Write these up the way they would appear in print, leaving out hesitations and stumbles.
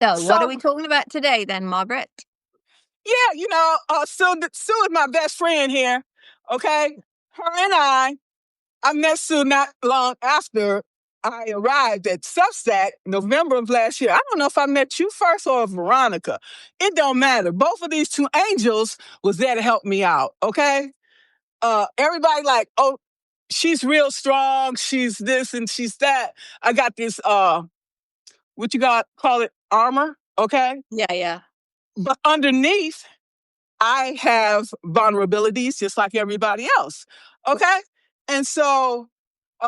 So, what are we So, talking about today then, Margaret? yeah, Sue is my best friend here. Okay. Her and I met Sue not long after I arrived at Substack, November of last year. I don't know if I met you first or Veronica. It don't matter. Both of these two angels was there to help me out. Okay. Everybody like, oh, she's real strong. She's this and she's that. I got this, what you got, call it armor. Okay. Yeah, yeah. But underneath, I have vulnerabilities just like everybody else. Okay. And so,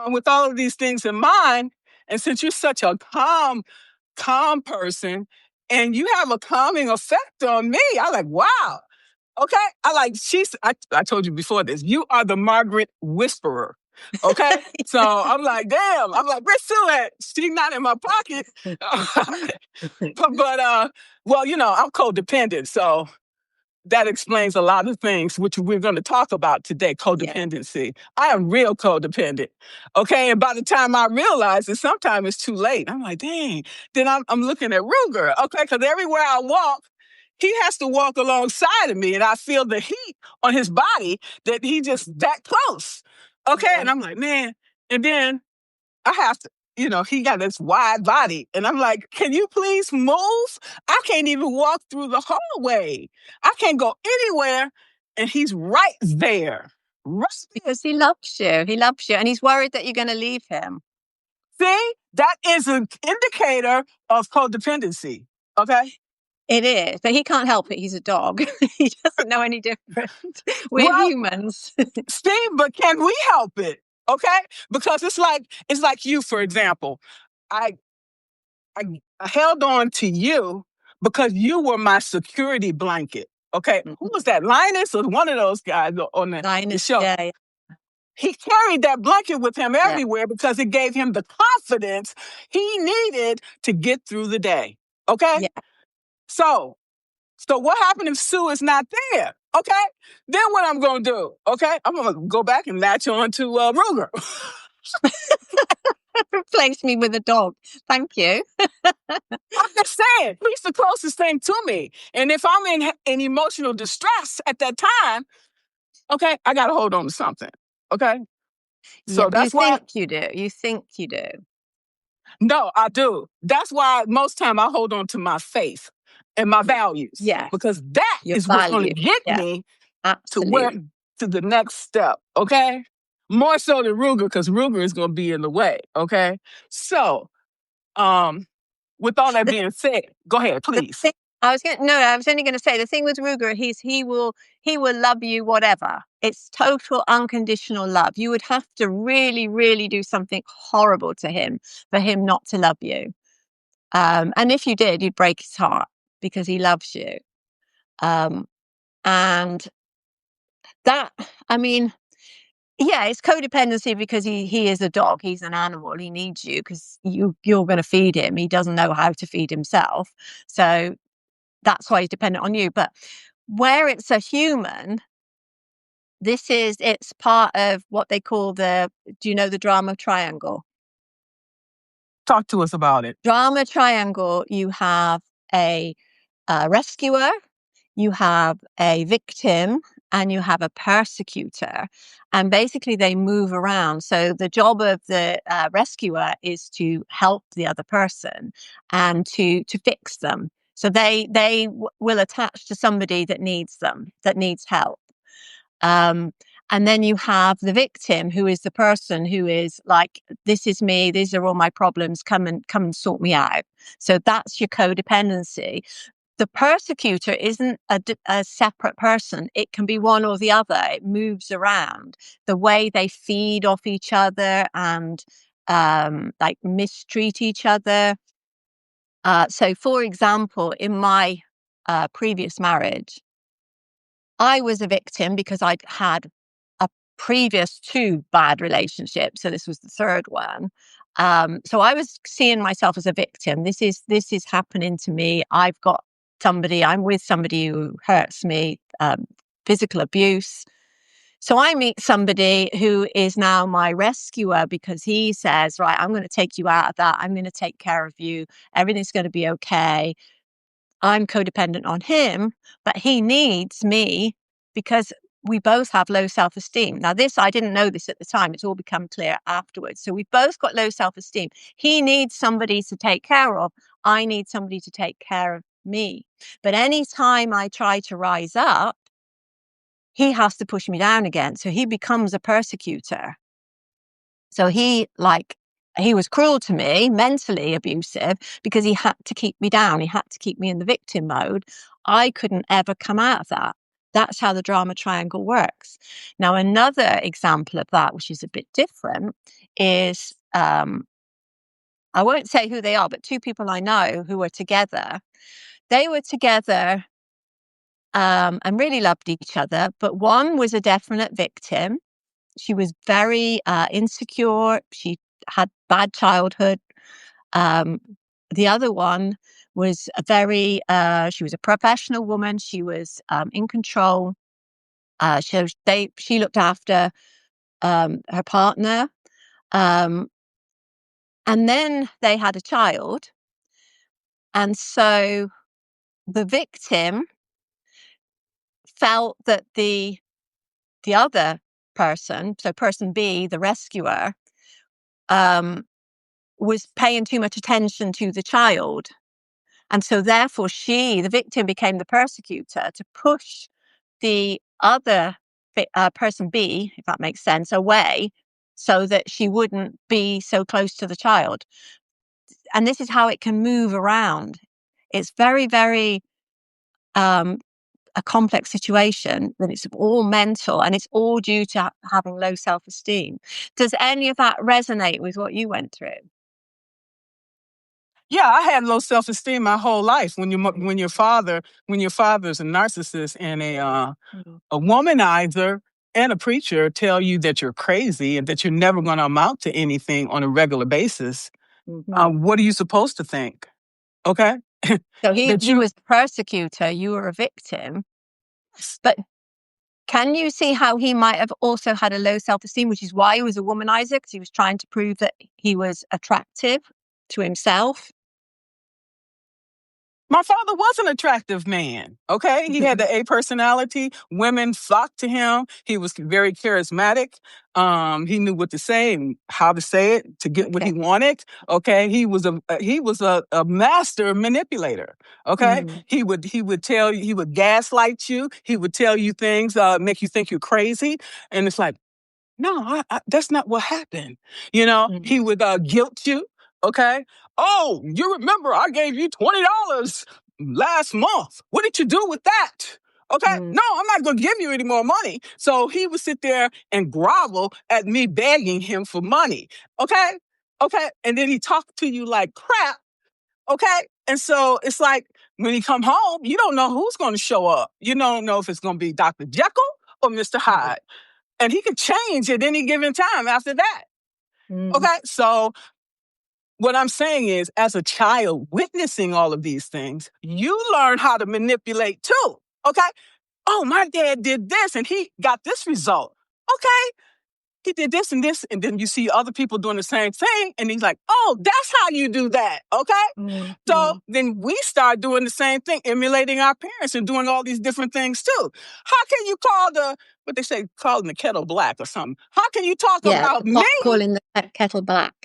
with all of these things in mind, and since you're such a calm person, and you have a calming effect on me, I like, wow. Okay. I told you before this, you are the Margaret Whisperer. Okay. So I'm like, damn. I'm like, where's Sue at? She's not in my pocket. but, well, I'm codependent. So that explains a lot of things, which we're going to talk about today, Yeah. codependency. I am real codependent. Okay. And by the time I realize it, sometimes it's too late. I'm like, dang. Then I'm looking at Ruger. Okay. Because everywhere I walk, he has to walk alongside of me. And I feel the heat on his body that he just that close. Okay. Yeah. And I'm like, man. And then I have to, he got this wide body. And I'm like, can you please move? I can't even walk through the hallway. I can't go anywhere. And he's right there. Right there. Because he loves you. He loves you. And he's worried that you're going to leave him. See, that is an indicator of codependency. Okay. It is. But he can't help it. He's a dog. He doesn't know any different. We're Well, humans. Steve, but can we help it? Okay. Because it's like you, for example. I I, I held on to you because you were my security blanket. Okay. Who was that? Linus or one of those guys on the Linus, show? yeah, He carried that blanket with him yeah. everywhere because it gave him the confidence he needed to get through the day. Okay. Yeah. So what happened if Sue is not there? Okay. Then what I'm going to do? Okay. I'm going to go back and latch on to Ruger. Replace me with a dog. Thank you. I'm just saying, he's the closest thing to me. And if I'm in emotional distress at that time, okay, I got to hold on to something. Okay. Yeah. So You that's why, think you do. You think you do. no, I do. That's why most time I hold on to my faith and my values Yeah. because that Your is what's going to value. get Yeah. me Absolutely. to the next step. Okay. More so than Ruger because Ruger is going to be in the way. Okay. So, with all that being said, go ahead, please. I was only going to say the thing with Ruger, he will love you whatever. It's total unconditional love. You would have to really, really do something horrible to him for him not to love you. And if you did, you'd break his heart because he loves you. And that, I mean, yeah, it's codependency because he is a dog. He's an animal. He needs you because you're going to feed him. He doesn't know how to feed himself. So that's why he's dependent on you. But where it's a human, it's part of what they call do you know the drama triangle? Talk to us about it. Drama triangle, you have a rescuer, you have a victim, and you have a persecutor. And basically they move around. So the job of the rescuer is to help the other person and to fix them. So they will attach to somebody that needs help. And then you have the victim, who is the person who is like, this is me, these are all my problems, come and sort me out. So that's your codependency. The persecutor isn't a separate person. It can be one or the other. It moves around. The way they feed off each other and like mistreat each other. So, for example, in my previous marriage, I was a victim because I'd had a previous 2 bad relationships. So this was the 3rd one. So I was seeing myself as a victim. This is happening to me. I'm with somebody who hurts me, physical abuse. So I meet somebody who is now my rescuer because he says, right, I'm going to take you out of that. I'm going to take care of you. Everything's going to be okay. I'm codependent on him, but he needs me because we both have low self-esteem. Now, I didn't know this at the time. It's all become clear afterwards. So we've both got low self-esteem. He needs somebody to take care of. I need somebody to take care of me. But anytime I try to rise up, he has to push me down again. So he becomes a persecutor. So he was cruel to me, mentally abusive, because he had to keep me down. He had to keep me in the victim mode. I couldn't ever come out of that. That's how the drama triangle works. Now, another example of that, which is a bit different, is I won't say who they are, but two people I know who were together. They were together and really loved each other, but one was a definite victim. She was very insecure. She had bad childhood. The other one was she was a professional woman. She was in control. She looked after her partner. And then they had a child. And so the victim felt that the other person, so person B, the rescuer, was paying too much attention to the child. And so therefore the victim became the persecutor to push the other person B, if that makes sense, away so that she wouldn't be so close to the child. And this is how it can move around. It's very, very a complex situation, that it's all mental and it's all due to having low self-esteem. Does any of that resonate with what you went through? Yeah, I had low self-esteem my whole life. When your father's a narcissist and a womanizer and a preacher tell you that you're crazy and that you're never going to amount to anything on a regular basis, what are you supposed to think? Okay, So he that you was the persecutor, you were a victim. But can you see how he might have also had a low self-esteem, which is why he was a womanizer, because he was trying to prove that he was attractive to himself? My father was an attractive man, okay? He had the A personality. Women flocked to him. He was very charismatic. He knew what to say and how to say it to get what he wanted, okay? He was a master manipulator, okay? He would tell you, he would gaslight you. He would tell you things, make you think you're crazy. And it's like, no, that's not what happened. He would guilt you, okay? Oh, you remember I gave you $20 last month. What did you do with that? Okay, no, I'm not going to give you any more money. So he would sit there and grovel at me begging him for money, okay? Okay, and then he talked to you like crap, okay? And so it's like when he come home, you don't know who's going to show up. You don't know if it's going to be Dr. Jekyll or Mr. Hyde. And he could change at any given time after that. Okay, so what I'm saying is, as a child witnessing all of these things, you learn how to manipulate too. Okay, oh, my dad did this and he got this result. Okay, he did this, and then you see other people doing the same thing, and he's like, oh, that's how you do that. Okay, so then we start doing the same thing, emulating our parents and doing all these different things too. How can you call what they say, calling the kettle black or something? How can you talk about me? Calling the kettle black.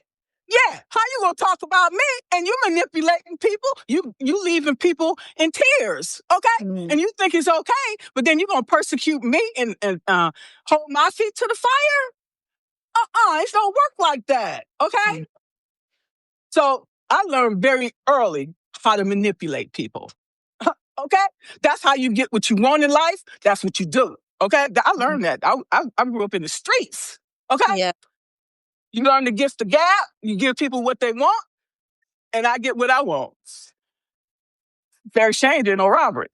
Yeah, how you gonna talk about me and you manipulating people? You leaving people in tears, okay? And you think it's okay, but then you're gonna persecute me and hold my feet to the fire? It don't work like that, okay? So I learned very early how to manipulate people, okay? That's how you get what you want in life. That's what you do, okay? I learned that. I grew up in the streets, okay? Yeah. You learn the gift of gab. You give people what they want, and I get what I want. Very changing or Robert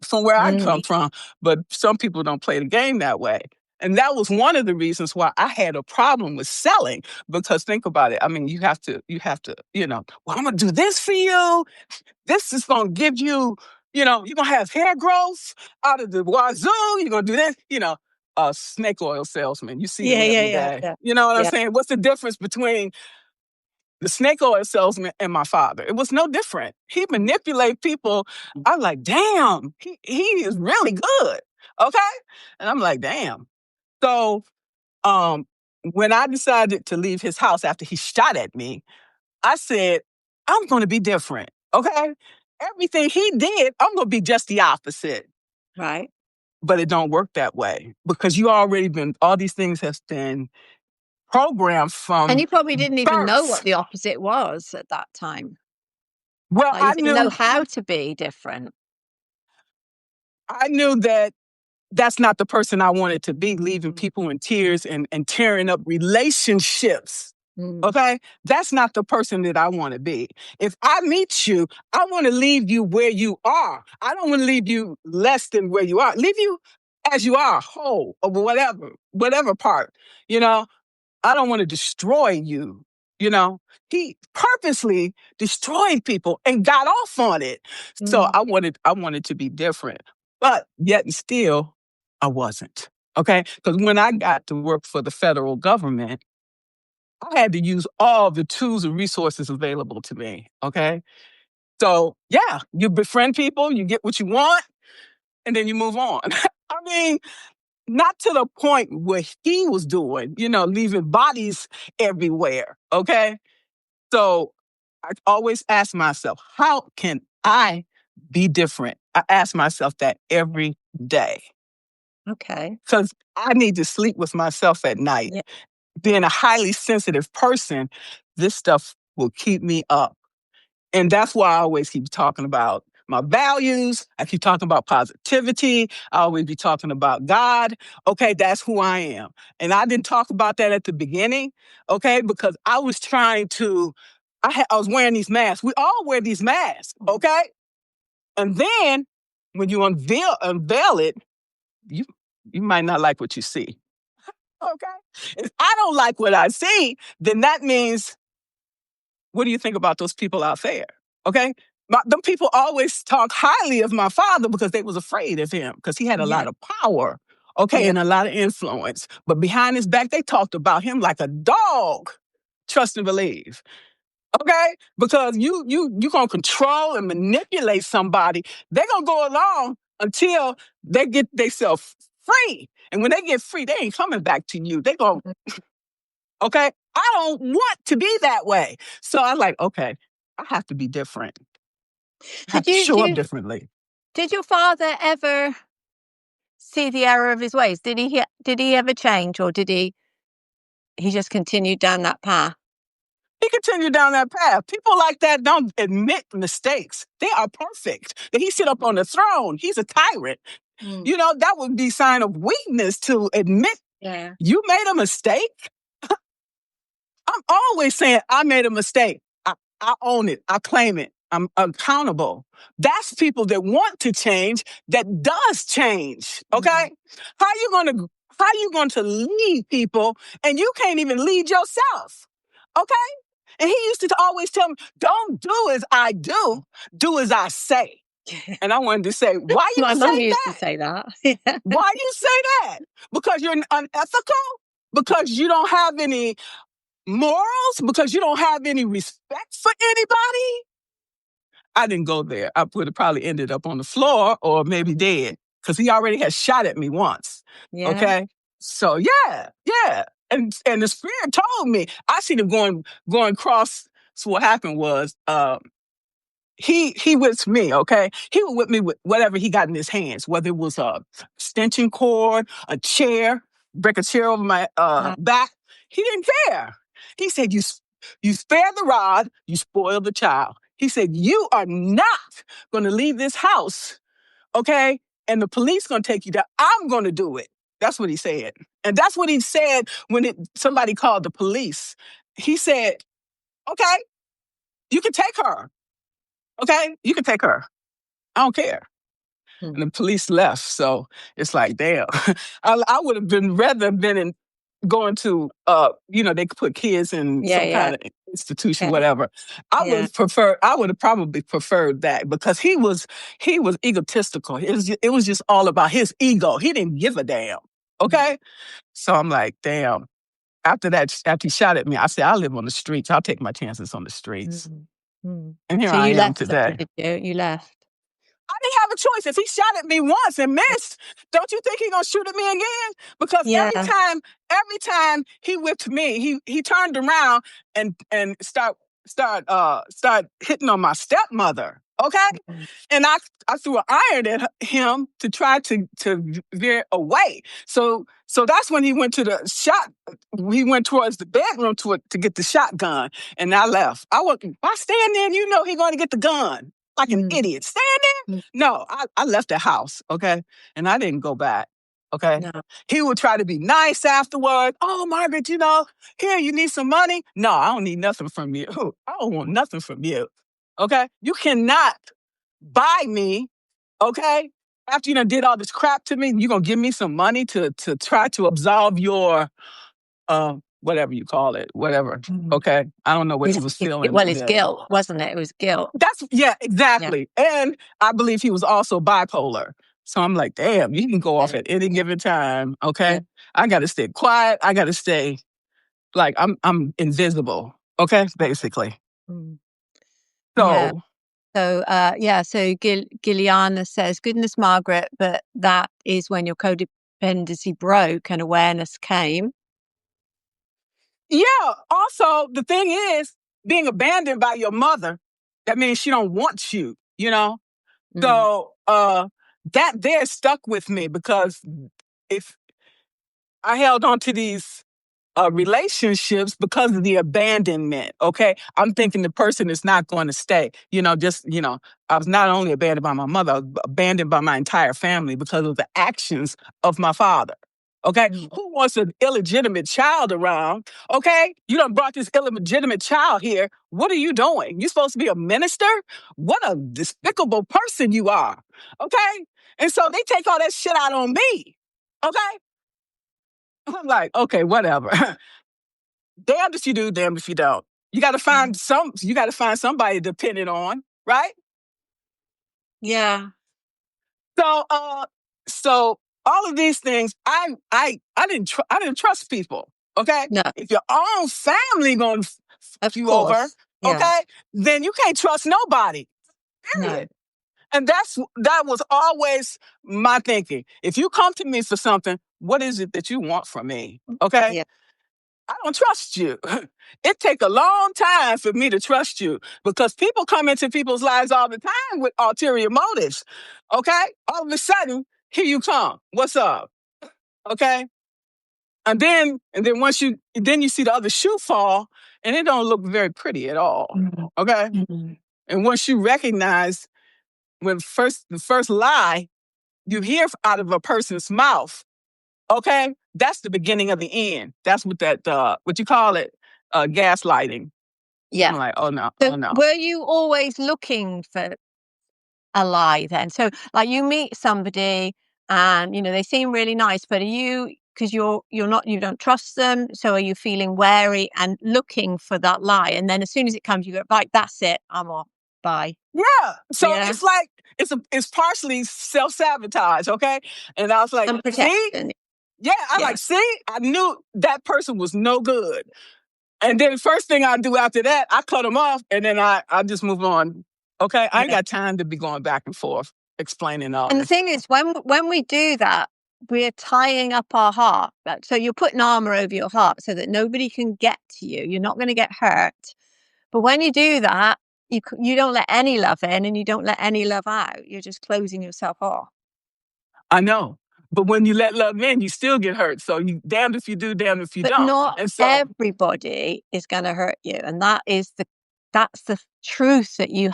from where I come from. But some people don't play the game that way. And that was one of the reasons why I had a problem with selling, because think about it. I mean, you have to, well, I'm going to do this for you. This is going to give you, you're going to have hair growth out of the wazoo. You're going to do this, a snake oil salesman. You see them Yeah, yeah, every yeah, day. yeah, You know what I'm yeah. saying? What's the difference between the snake oil salesman and my father? It was no different. He manipulated people. I'm like, damn, he is really good. Okay. And I'm like, damn. So when I decided to leave his house after he shot at me, I said, I'm going to be different. Okay. Everything he did, I'm going to be just the opposite. Right. But it don't work that way because all these things have been programmed And from you probably didn't even know birth. what the opposite was at that time. Well, Like, you didn't know how to be different. I knew that that's not the person I wanted to be, leaving people in tears and tearing up relationships. Mm. Okay? That's not the person that I want to be. If I meet you, I want to leave you where you are. I don't want to leave you less than where you are. Leave you as you are, whole, or whatever part. You know, I don't want to destroy you. You know, he purposely destroyed people and got off on it. So Mm. I wanted to be different, but yet and still, I wasn't. Okay, because when I got to work for the federal government, I had to use all the tools and resources available to me. Okay, so yeah, you befriend people, you get what you want, and then you move on. I mean, not to the point where he was doing, leaving bodies everywhere. Okay. So I always ask myself, how can I be different? I ask myself that every day Okay. because I need to sleep with myself at night. Yeah. Being a highly sensitive person, this stuff will keep me up. And that's why I always keep talking about my values. I keep talking about positivity. I always be talking about God. Okay, that's who I am. And I didn't talk about that at the beginning, okay, because I was trying to, I was wearing these masks. We all wear these masks, okay? And then when you unveil it, you you might not like what you see. Okay? If I don't like what I see, then that means, what do you think about those people out there? Okay? Them people always talk highly of my father because they was afraid of him because he had a Yeah. lot of power, okay, Yeah. and a lot of influence. But behind his back, they talked about him like a dog. Trust and believe. Okay? Because you gonna control and manipulate somebody. They're gonna go along until they get themselves free. And when they get free, they ain't coming back to you. They gonna, okay? I don't want to be that way. So I'm like, okay, I have to be different. I have Did to you show up do differently. did your father ever see the error of his ways? Did he ever change, or did he just continued down that path? He continued down that path. People like that don't admit mistakes. They are perfect. That he sit up on the throne. He's a tyrant. Mm. That would be sign of weakness to admit Yeah. you made a mistake. I'm always saying I made a mistake. I own it. I claim it. I'm accountable. That's people that want to change, that does change. Okay? Mm. How you going to lead people and you can't even lead yourself? Okay? And he used to always tell me, don't do as I do as I say. And I wanted to say, why you My mum say used to that? say that. Yeah. Why you say that? Because you're unethical? Because you don't have any morals? Because you don't have any respect for anybody? I didn't go there. I would have probably ended up on the floor or maybe dead because he already had shot at me once. Yeah. Okay. So yeah. And the spirit told me, I seen him going across. So what happened was he whipped me, okay? He would whip me with whatever he got in his hands, whether it was a extension cord, a chair, break a chair over my back. He didn't care. He said, you spare the rod, you spoil the child. He said, you are not going to leave this house, okay? And the police going to take you down. I'm going to do it. That's what he said. And that's what he said when somebody called the police. He said, okay, you can take her. Okay, you can take her. I don't care. Mm. And the police left. So it's like, damn. I would have been in going to they could put kids in Yeah. some Yeah. kind of institution, Yeah. whatever. Yeah. I would have probably preferred that because he was egotistical. It was just all about his ego. He didn't give a damn. Okay. So I'm like, damn. After that, after he shot at me, I said, I live on the streets. I'll take my chances on the streets. Mm. Mm. And here So I you am left though, today. did you? You left. I didn't have a choice. If he shot at me once and missed, don't you think he's gonna shoot at me again? Because Yeah. every time he whipped me, he turned around and start hitting on my stepmother. Okay, Mm. and I threw an iron at him to try to veer away. So that's when he went to the shot. He went towards the bedroom to get the shotgun, and I left. I stand there, and you know he's going to get the gun like an Mm. idiot. Stand there. Mm. No, I left the house. Okay, and I didn't go back. Okay. No. He would try to be nice afterward. Oh, Margaret, here, you need some money? No, I don't need nothing from you. I don't want nothing from you. Okay. You cannot buy me, okay? After you done did all this crap to me, you're gonna give me some money to try to absolve your whatever you call it, whatever. Mm. Okay. I don't know what he was feeling Well, it's then. guilt, wasn't it? It was guilt. Yeah, Yeah. exactly. And I believe he was also bipolar. So I'm like, damn, you can go off at any given time. Okay. Yeah. I gotta stay quiet. I gotta stay like I'm invisible. Okay, basically. Mm. Yeah. So So Gilliana says, goodness, Margaret, but that is when your codependency broke and awareness came. yeah, also the thing is being abandoned by your mother, that means she don't want you, you know? Mm. So that there stuck with me because if I held on to these relationships because of the abandonment. Okay. I'm thinking the person is not going to stay. I was not only abandoned by my mother, I was abandoned by my entire family because of the actions of my father. Okay. Mm. Who wants an illegitimate child around? Okay. You done brought this illegitimate child here. What are you doing? You supposed to be a minister? What a despicable person you are. Okay. And so they take all that shit out on me. Okay. I'm like, okay, whatever. Damned if you do, damned if you don't. You got to find somebody to depend it on, right? Yeah. So all of these things, I didn't trust people. Okay, No, if your own family gonna fuck of you over, course. Yeah. okay, then you can't trust nobody. No. Period. And that was always my thinking. If you come to me for something, what is it that you want from me? Okay. Yeah. I don't trust you. It take a long time for me to trust you because people come into people's lives all the time with ulterior motives. Okay? All of a sudden, here you come. What's up? Okay? And then you see the other shoe fall and it don't look very pretty at all. Mm. Okay? Mm. And once you recognize the first lie you hear out of a person's mouth, okay, that's the beginning of the end. That's what you call it, gaslighting. Yeah. I'm like, oh no, So oh no. were you always looking for a lie then? So like you meet somebody and they seem really nice, but are you, because you don't trust them, so are you feeling wary and looking for that lie? And then as soon as it comes, you go, right, that's it, I'm off. Bye. Yeah. So Yeah. it's like it's partially self-sabotage, okay? And I was like, And see? protection. Yeah, I Yeah. like, see, I knew that person was no good. And then the first thing I do after that, I cut them off and then I just move on. Okay. I ain't Yeah. got time to be going back and forth explaining all And the this. thing is, when we do that, we're tying up our heart. So you're putting armor over your heart so that nobody can get to you. You're not going to get hurt. But when you do that, you don't let any love in and you don't let any love out. You're just closing yourself off. I know. But when you let love in, you still get hurt. So you damned if you do, damned if you But don't. not And so everybody is going to hurt you, and that's the truth that you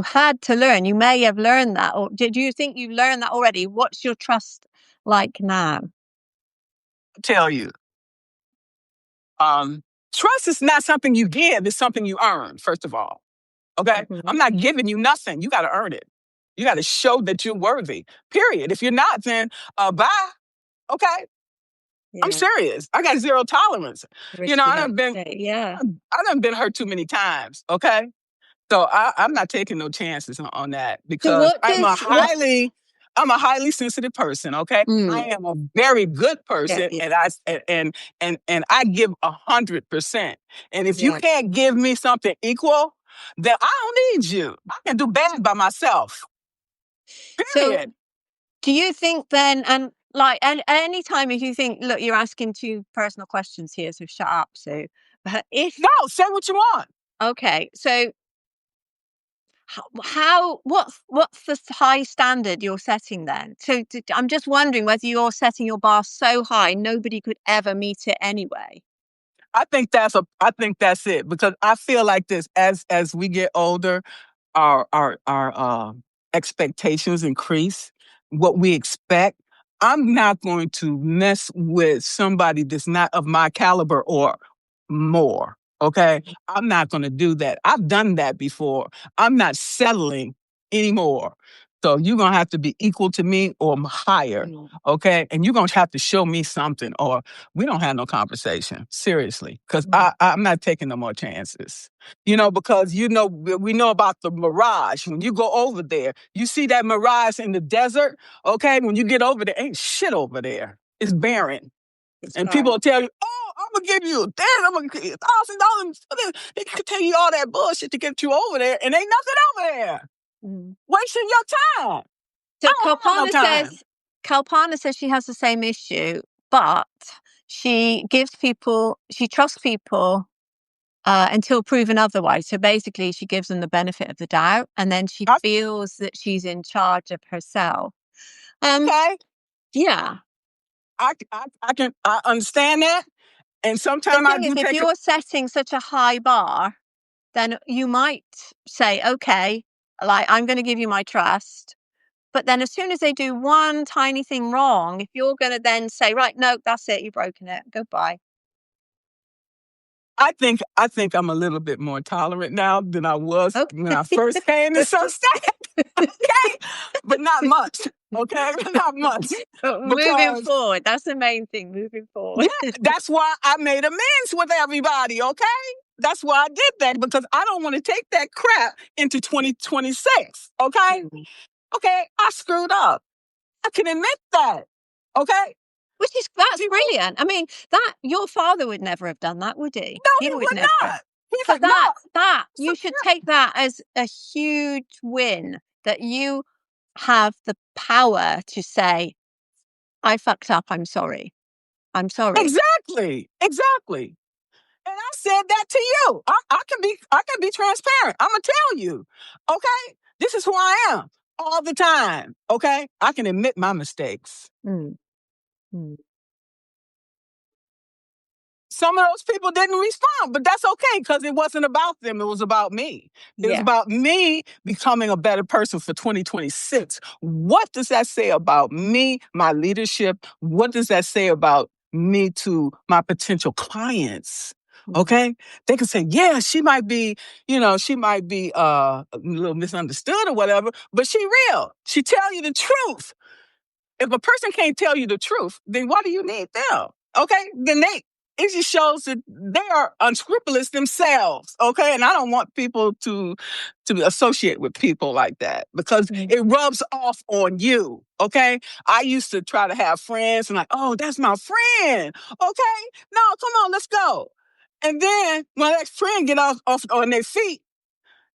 had to learn. You may have learned that, or did you think you learned that already? What's your trust like now? I tell you, trust is not something you give, it's something you earn, first of all. Okay? Mhm. I'm not giving you nothing. You got to earn it. You got to show that you're worthy. Period. If you're not, then bye. Okay? I'm Yeah, serious. I got zero tolerance. You know, risking it. Yeah. I done been hurt too many times. Okay? So I'm not taking no chances on that So because I'm a highly I'm a highly sensitive person, okay? I am a very good person, Yeah. and I give 100%. And if you Yeah. can't give me something equal, then I don't need you. I can do bad by myself. So Period. do you think then, and like any time if you think, look, you're asking too personal questions here, so shut up, Sue. But if No, say what you want. okay, so what's the high standard you're setting then? So I'm just wondering whether you're setting your bar so high nobody could ever meet it anyway. I think that's it, because I feel like this, as we get older, our expectations increase, what we expect. I'm not going to mess with somebody that's not of my caliber or more. Okay. I'm not going to do that. I've done that before. I'm not settling anymore. So you're going to have to be equal to me or higher. Okay. And you're going to have to show me something, or we don't have no conversation. Seriously. Because I'm not taking no more chances. Because we know about the mirage. When you go over there, you see that mirage in the desert. Okay. When you get over there, ain't shit over there. It's barren. And people will tell you, oh, I'm going to give you I'm going to give you $1,000. They can tell you all that bullshit to get you over there, and ain't nothing over there. Wasting your time. So I don't have no time. Kalpana says she has the same issue, but she trusts people until proven otherwise. So basically, she gives them the benefit of the doubt, and then she feels that she's in charge of herself. Okay. Yeah. I understand that. And The sometimes I thing is, do if take you're setting such a high bar, then you might say, okay, like, I'm going to give you my trust. But then as soon as they do one tiny thing wrong, if you're going to then say, right, no, that's it, you've broken it, goodbye. I think I'm a little bit more tolerant now than I was when I first came to Substack. Okay? But not much. Okay? Not much. Moving forward, that's the main thing, moving forward. Yeah, that's why I made amends with everybody, okay? That's why I did that, because I don't want to take that crap into 2026, okay? Okay, I screwed up. I can admit that, okay? That's brilliant. I mean, that your father would never have done that, would he? No, He he would would never. not. He's So like, no. you should take that as a huge win, that you have the power to say, I fucked up, I'm sorry. I'm sorry. Exactly. And I said that to you. I can be transparent. I'm gonna tell you. Okay? This is who I am all the time. Okay? I can admit my mistakes. Mm. Some of those people didn't respond, but that's okay, because it wasn't about them. It was about me. It was about me becoming a better person for 2026. What does that say about me, my leadership? What does that say about me to my potential clients? Okay? They can say, yeah, she might be a little misunderstood or whatever, but she real. She tell you the truth. If a person can't tell you the truth, then why do you need them? Okay? It just shows that they are unscrupulous themselves. Okay? And I don't want people to associate with people like that, because it rubs off on you. Okay? I used to try to have friends and like, oh, that's my friend. Okay? No, come on, let's go. And then when that friend get off on their feet,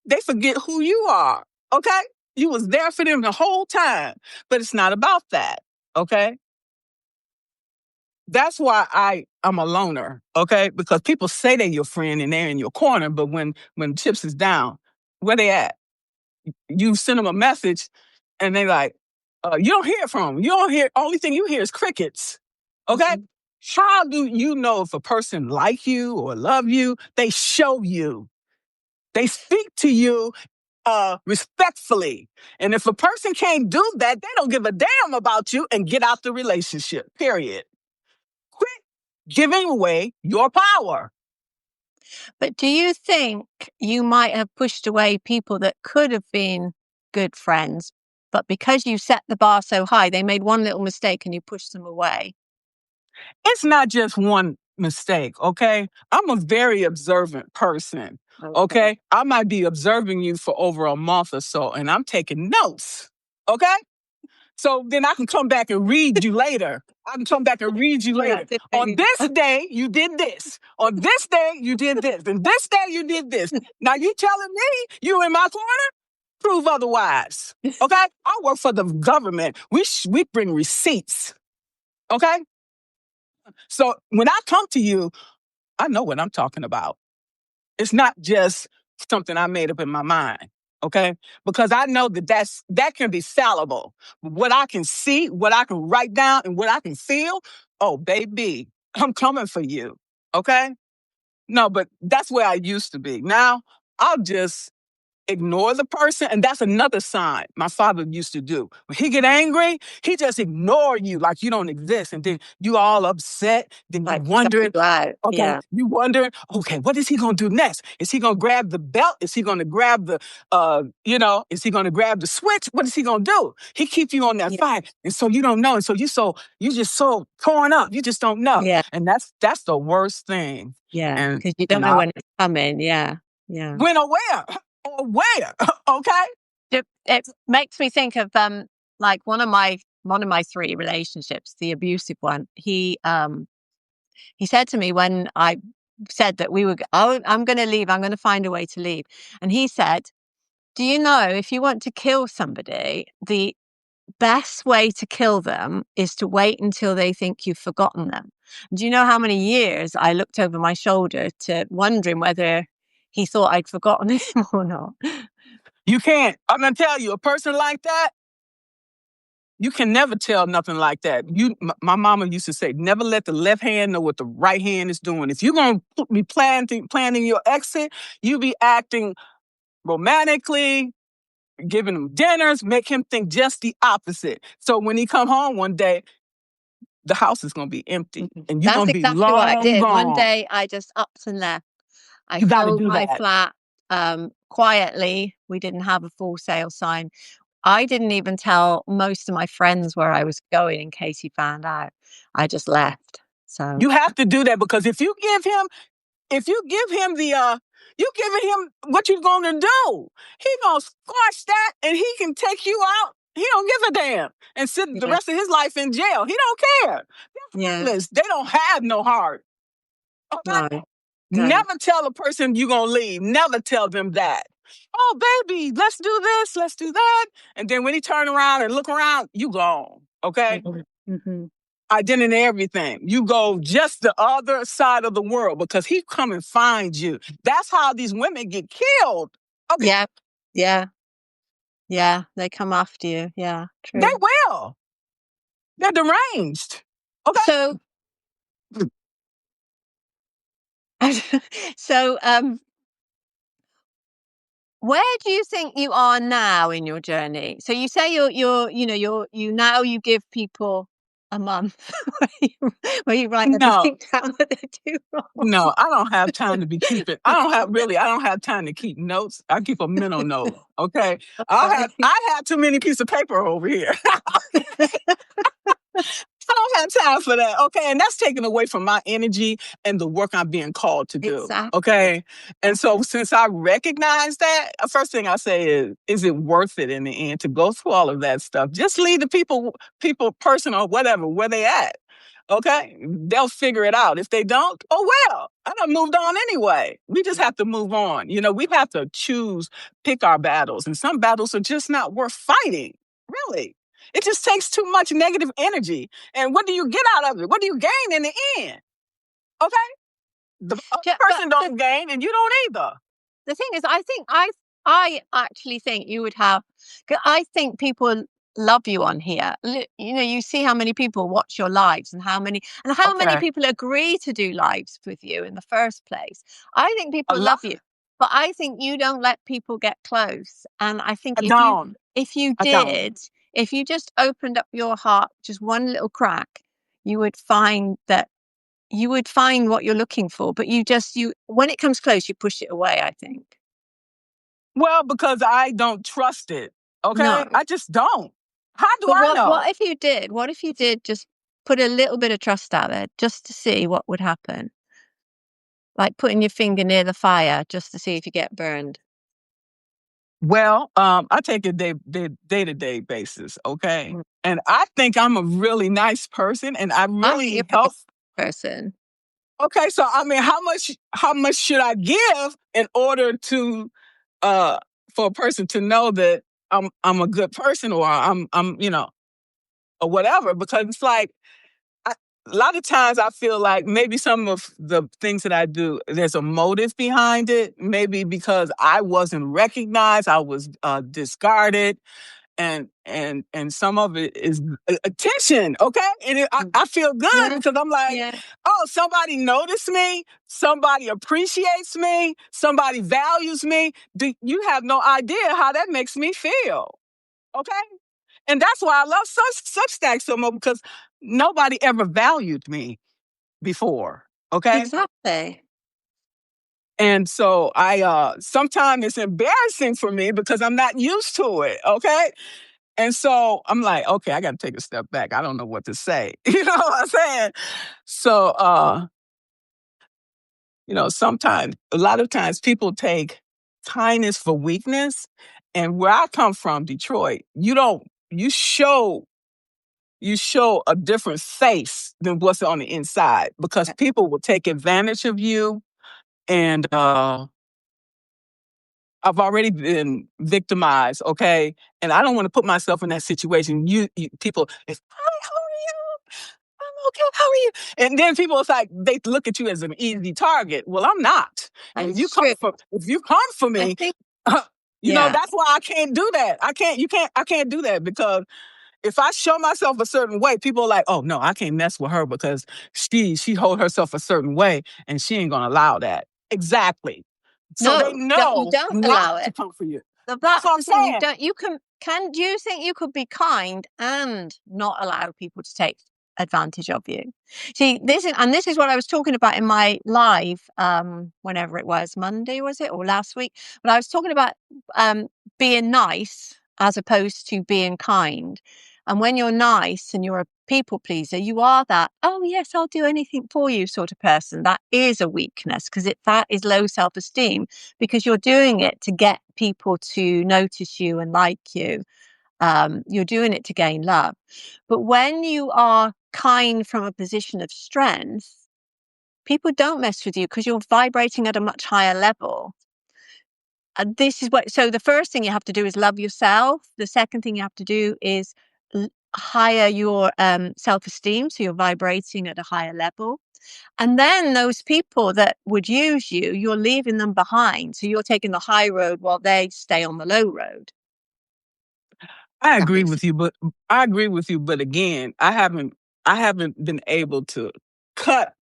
they forget who you are. Okay? You was there for them the whole time. But it's not about that. Okay? That's why I'm a loner. Okay? Because people say they're your friend and they're in your corner, but when chips is down, where they at? You send them a message and they like, you don't hear from them. You don't hear, only thing you hear is crickets. Okay? How do you know if a person like you or love you? They show you. They speak to you respectfully. And if a person can't do that, they don't give a damn about you, and get out the relationship, period. Quit giving away your power. But do you think you might have pushed away people that could have been good friends, but because you set the bar so high, they made one little mistake and you pushed them away? It's not just one mistake, okay? I'm a very observant person, okay? I might be observing you for over a month or so, and I'm taking notes, okay? So then I can come back and read you later. I can come back and read you later. On this day, you did this. On this day, you did this. And this day, you did this. Now you telling me you in my corner? Prove otherwise. Okay? I work for the government. We bring receipts. Okay? So when I come to you, I know what I'm talking about. It's not just something I made up in my mind. Okay? Because I know that can be fallible. What I can see, what I can write down, and what I can feel, oh, baby, I'm coming for you. Okay? No, but that's where I used to be. Now, I'll just ignore the person, and that's another sign my father used to do. When he get angry, he just ignore you like you don't exist, and then you all upset. Then you wondering, okay, you wondering, okay, what is he gonna do next? Is he gonna grab the belt? Is he gonna grab the, is he gonna grab the switch? What is he gonna do? He keep you on that fight, and so you don't know, and so you just so torn up. You just don't know, and that's the worst thing. Yeah, because you don't know when it's coming. Yeah. When or where? Or where? Okay. It makes me think of like one of my 3 relationships, the abusive one. He said to me when I said that I'm going to leave, I'm going to find a way to leave, and he said, "Do you know if you want to kill somebody, the best way to kill them is to wait until they think you've forgotten them." Do you know how many years I looked over my shoulder to wondering whether he thought I'd forgotten him or not? You can't. I'm going to tell you, a person like that, you can never tell nothing like that. My mama used to say, never let the left hand know what the right hand is doing. If you're going to be planning your exit, you be acting romantically, giving him dinners, make him think just the opposite. So when he come home one day, the house is going to be empty, and you're going to be exactly long what I did. gone. One day, I just upped and left. I sold my flat quietly. We didn't have a for sale sign. I didn't even tell most of my friends where I was going in case he found out. I just left. So you have to do that, because if you give him you giving him what you're going to do. He going to squash that, and he can take you out. He don't give a damn and sit the rest of his life in jail. He don't care. They're friendless. They don't have no heart. Okay? No. Never tell a person you're going to leave. Never tell them that. Oh, baby, let's do this. Let's do that. And then when he turn around and look around, you gone. Okay? Mm-hmm. Identity, everything. You go just the other side of the world, because he come and find you. That's how these women get killed. Okay. Yeah. They come after you. Yeah, true. They will. They're deranged. Okay. So, where do you think you are now in your journey? So you say you give people a month where you write everything down that they do wrong. No, I don't have time to be keeping. I don't have time to keep notes. I keep a mental note. Okay. I have too many pieces of paper over here. I don't have time for that. Okay. And that's taken away from my energy and the work I'm being called to do. Exactly. Okay. And so since I recognize that, the first thing I say is it worth it in the end to go through all of that stuff? Just leave the people, person or whatever, where they at. Okay. They'll figure it out. If they don't, oh well, I done moved on anyway. We just have to move on. We have to pick our battles. And some battles are just not worth fighting. Really. It just takes too much negative energy. And what do you get out of it? What do you gain in the end? Okay? The person don't gain, and you don't either. The thing is, I actually think you would have, I think people love you on here. You see how many people watch your lives, and how many people agree to do lives with you in the first place. I think people love you, but I think you don't let people get close. And I think if you did, if you just opened up your heart, just one little crack, you would find what you're looking for. But when it comes close, you push it away, I think. Well, because I don't trust it. Okay? No. I just don't. How do I know? What if you did? What if you did just put a little bit of trust out there just to see what would happen? Like putting your finger near the fire just to see if you get burned. Well, I take it to day basis, okay? Mm. And I think I'm a really nice person, and I I think you're really a help. nice person. Okay, so I mean, how much should I give in order to uh for a person to know that I'm a good person, or I'm or whatever? Because it's like, I, a lot of times I feel like maybe some of the things that I do, there's a motive behind it. Maybe because I wasn't recognized, I was discarded, and some of it is attention. Okay, and Mm. I feel good Yeah, because I'm like, yeah, oh, somebody noticed me, somebody appreciates me, somebody values me. You have no idea how that makes me feel. Okay, and that's why I love Substack so much, because nobody ever valued me before. Okay. exactly. And so I sometimes it's embarrassing for me because I'm not used to it. Okay. And so I'm like, okay, I got to take a step back. I don't know what to say. You know what I'm saying? So, sometimes, a lot of times people take kindness for weakness. And where I come from, Detroit, you don't, you show a different face than what's on the inside, because people will take advantage of you. And I've already been victimized, okay? And I don't want to put myself in that situation. People, it's, hi, how are you? I'm okay. How are you? And then people, it's like they look at you as an easy target. Well, I'm not. And That's true. if you come for I me, think, yeah. that's why I can't do that. I can't do that, because if I show myself a certain way, people are like, oh no, I can't mess with her because she hold herself a certain way and she ain't gonna allow that. Exactly. So they No, you know don't not allow to it. come for you. So That's that's what I'm the thing. You saying. don't, you can do you think you could be kind and not allow people to take advantage of you? See, this is what I was talking about in my live, whenever it was, Monday, was it, or last week? But I was talking about um being nice as opposed to being kind. And when you're nice and you're a people pleaser, you are that, oh yes, I'll do anything for you sort of person. That is a weakness, because that is low self-esteem, because you're doing it to get people to notice you and like you. You're doing it to gain love. But when you are kind from a position of strength, people don't mess with you because you're vibrating at a much higher level. And this is so the first thing you have to do is love yourself. The second thing you have to do is higher your self esteem. So you're vibrating at a higher level. And then those people that would use you, you're leaving them behind. So you're taking the high road while they stay on the low road. I That agree makes with you, but I agree with you, but again, I haven't been able to cut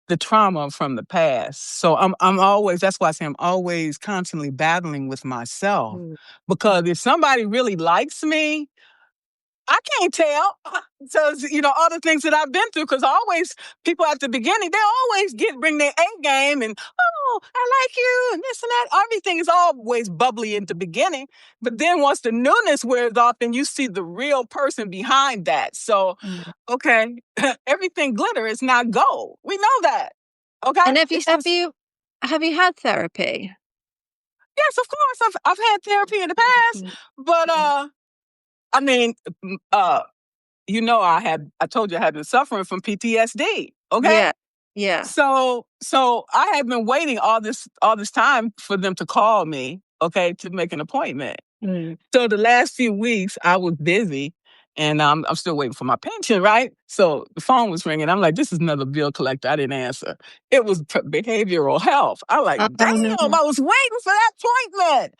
the trauma from the past. So I'm always, that's why I say I'm always constantly battling with myself. sense. Because if somebody really likes me, I can't tell. Because, all the things that I've been through, because always people at the beginning, they always bring their A game and, oh, I like you and this and that. Everything is always bubbly in the beginning. But then once the newness wears off, then you see the real person behind that. So, Mm. okay, everything glitter is not gold. We know that. Okay. And It's just, have you had therapy? yes, of course, I've had therapy in the past, Mhm. but, I mean, uh, I told you I had been suffering from PTSD. Okay. Yeah, yeah. So I had been waiting all this time for them to call me, okay, to make an appointment. Mm. So the last few weeks I was busy, and I'm still waiting for my pension, right? So the phone was ringing. I'm like, this is another bill collector. I didn't answer. It was behavioral health. I'm like, Oh damn, no. I was waiting for that appointment.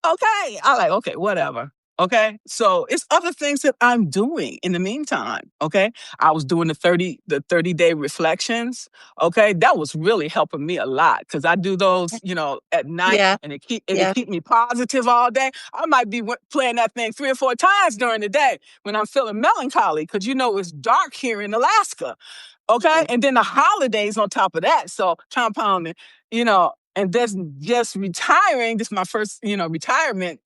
Okay. I like, okay, whatever. Okay. So it's other things that I'm doing in the meantime. Okay. I was doing the 30-day reflections. Okay. That was really helping me a lot, because I do those, at night, Yeah, and it yeah. keep me positive all day. I might be playing that thing 3 or 4 times during the day when I'm feeling melancholy, because it's dark here in Alaska. Okay. Mm. And then the holidays on top of that. So compounding, and that's just retiring. This is my first, retirement,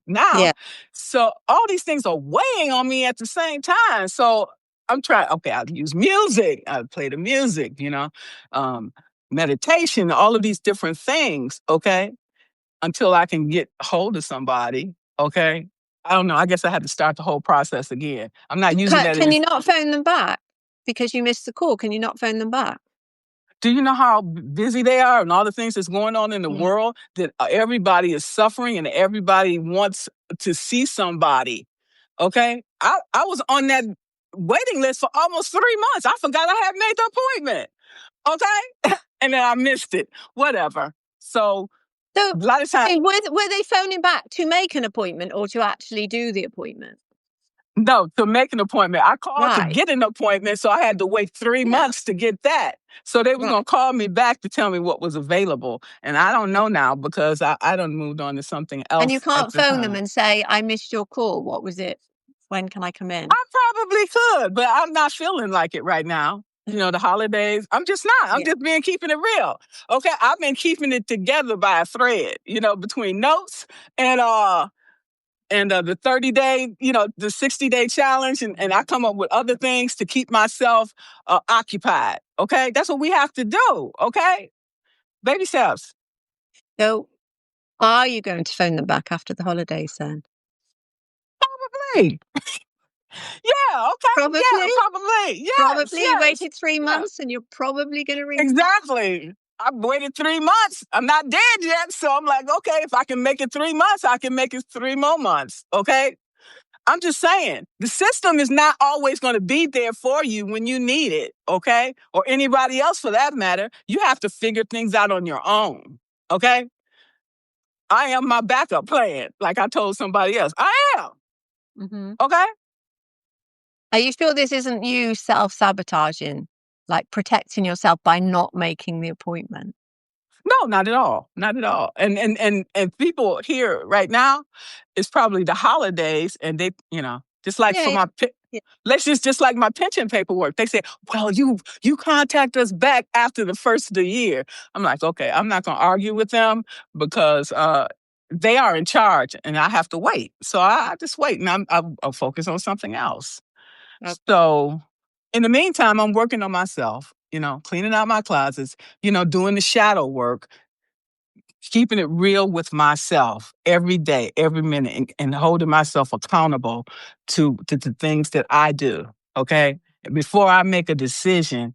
now. Yeah. So all these things are weighing on me at the same time. So I'm trying, okay, I'll use music. I'll play the music, um, meditation, all of these different things. Okay. until I can get hold of somebody. Okay. I don't know. I guess I had to start the whole process again. I'm not using that Can you as. not phone them back because you missed the call? Can you not phone them back? Do you know how busy they are and all the things that's going on in the world, that everybody is suffering and everybody wants to see somebody? Okay. I was on that waiting list for almost 3 months. I forgot I had made the appointment. Okay. And then I missed it. Whatever. So So, a lot of times, were they phoning back to make an appointment or to actually do the appointment? no, to make an appointment. I called to Right. get an appointment, so I had to wait 3 Yeah. months to get that. So they was Right. gonna call me back to tell me what was available. And I don't know now because I done moved on to something And you else at can't the phone them time. and say, I missed your call. What was it? When can I come in? I probably could, but I'm not feeling like it right now. You know, the holidays, I'm just not. I'm Yeah. just being keeping it real. Okay. I've been keeping it together by a thread, between notes and the 30-day, the 60-day challenge. And I come up with other things to keep myself occupied. Okay. That's what we have to do. Okay. Baby steps. So, are you going to phone them back after the holidays then? Hey. Yeah. Okay. Probably. Yeah. Probably. Yes. Probably. You Yes. waited 3 Yeah. months and you're probably going to ring them back. Exactly. I've waited 3 months. I'm not dead yet. So I'm like, okay, if I can make it 3 months, I can make it 3 more months. Okay. I'm just saying the system is not always going to be there for you when you need it. Okay. Or anybody else for that matter. You have to figure things out on your own. Okay. I am my backup plan. Like I told somebody else, I am. Mm-hmm. Okay. Are you sure this isn't you self-sabotaging, like protecting yourself by not making the appointment? No, not at all. Not at all. And people here right now, it's probably the holidays, and they, just like Yeah, for yeah, my yeah. let's just like my pension paperwork. They say, well, you contact us back after the first of the year. I'm like, okay, I'm not gonna argue with them because they are in charge and I have to wait. So I just wait and I'll focus on something else. Okay. So in the meantime, I'm working on myself, cleaning out my closets, doing the shadow work, keeping it real with myself every day, every minute, and holding myself accountable to the things that I do. Okay. Before I make a decision,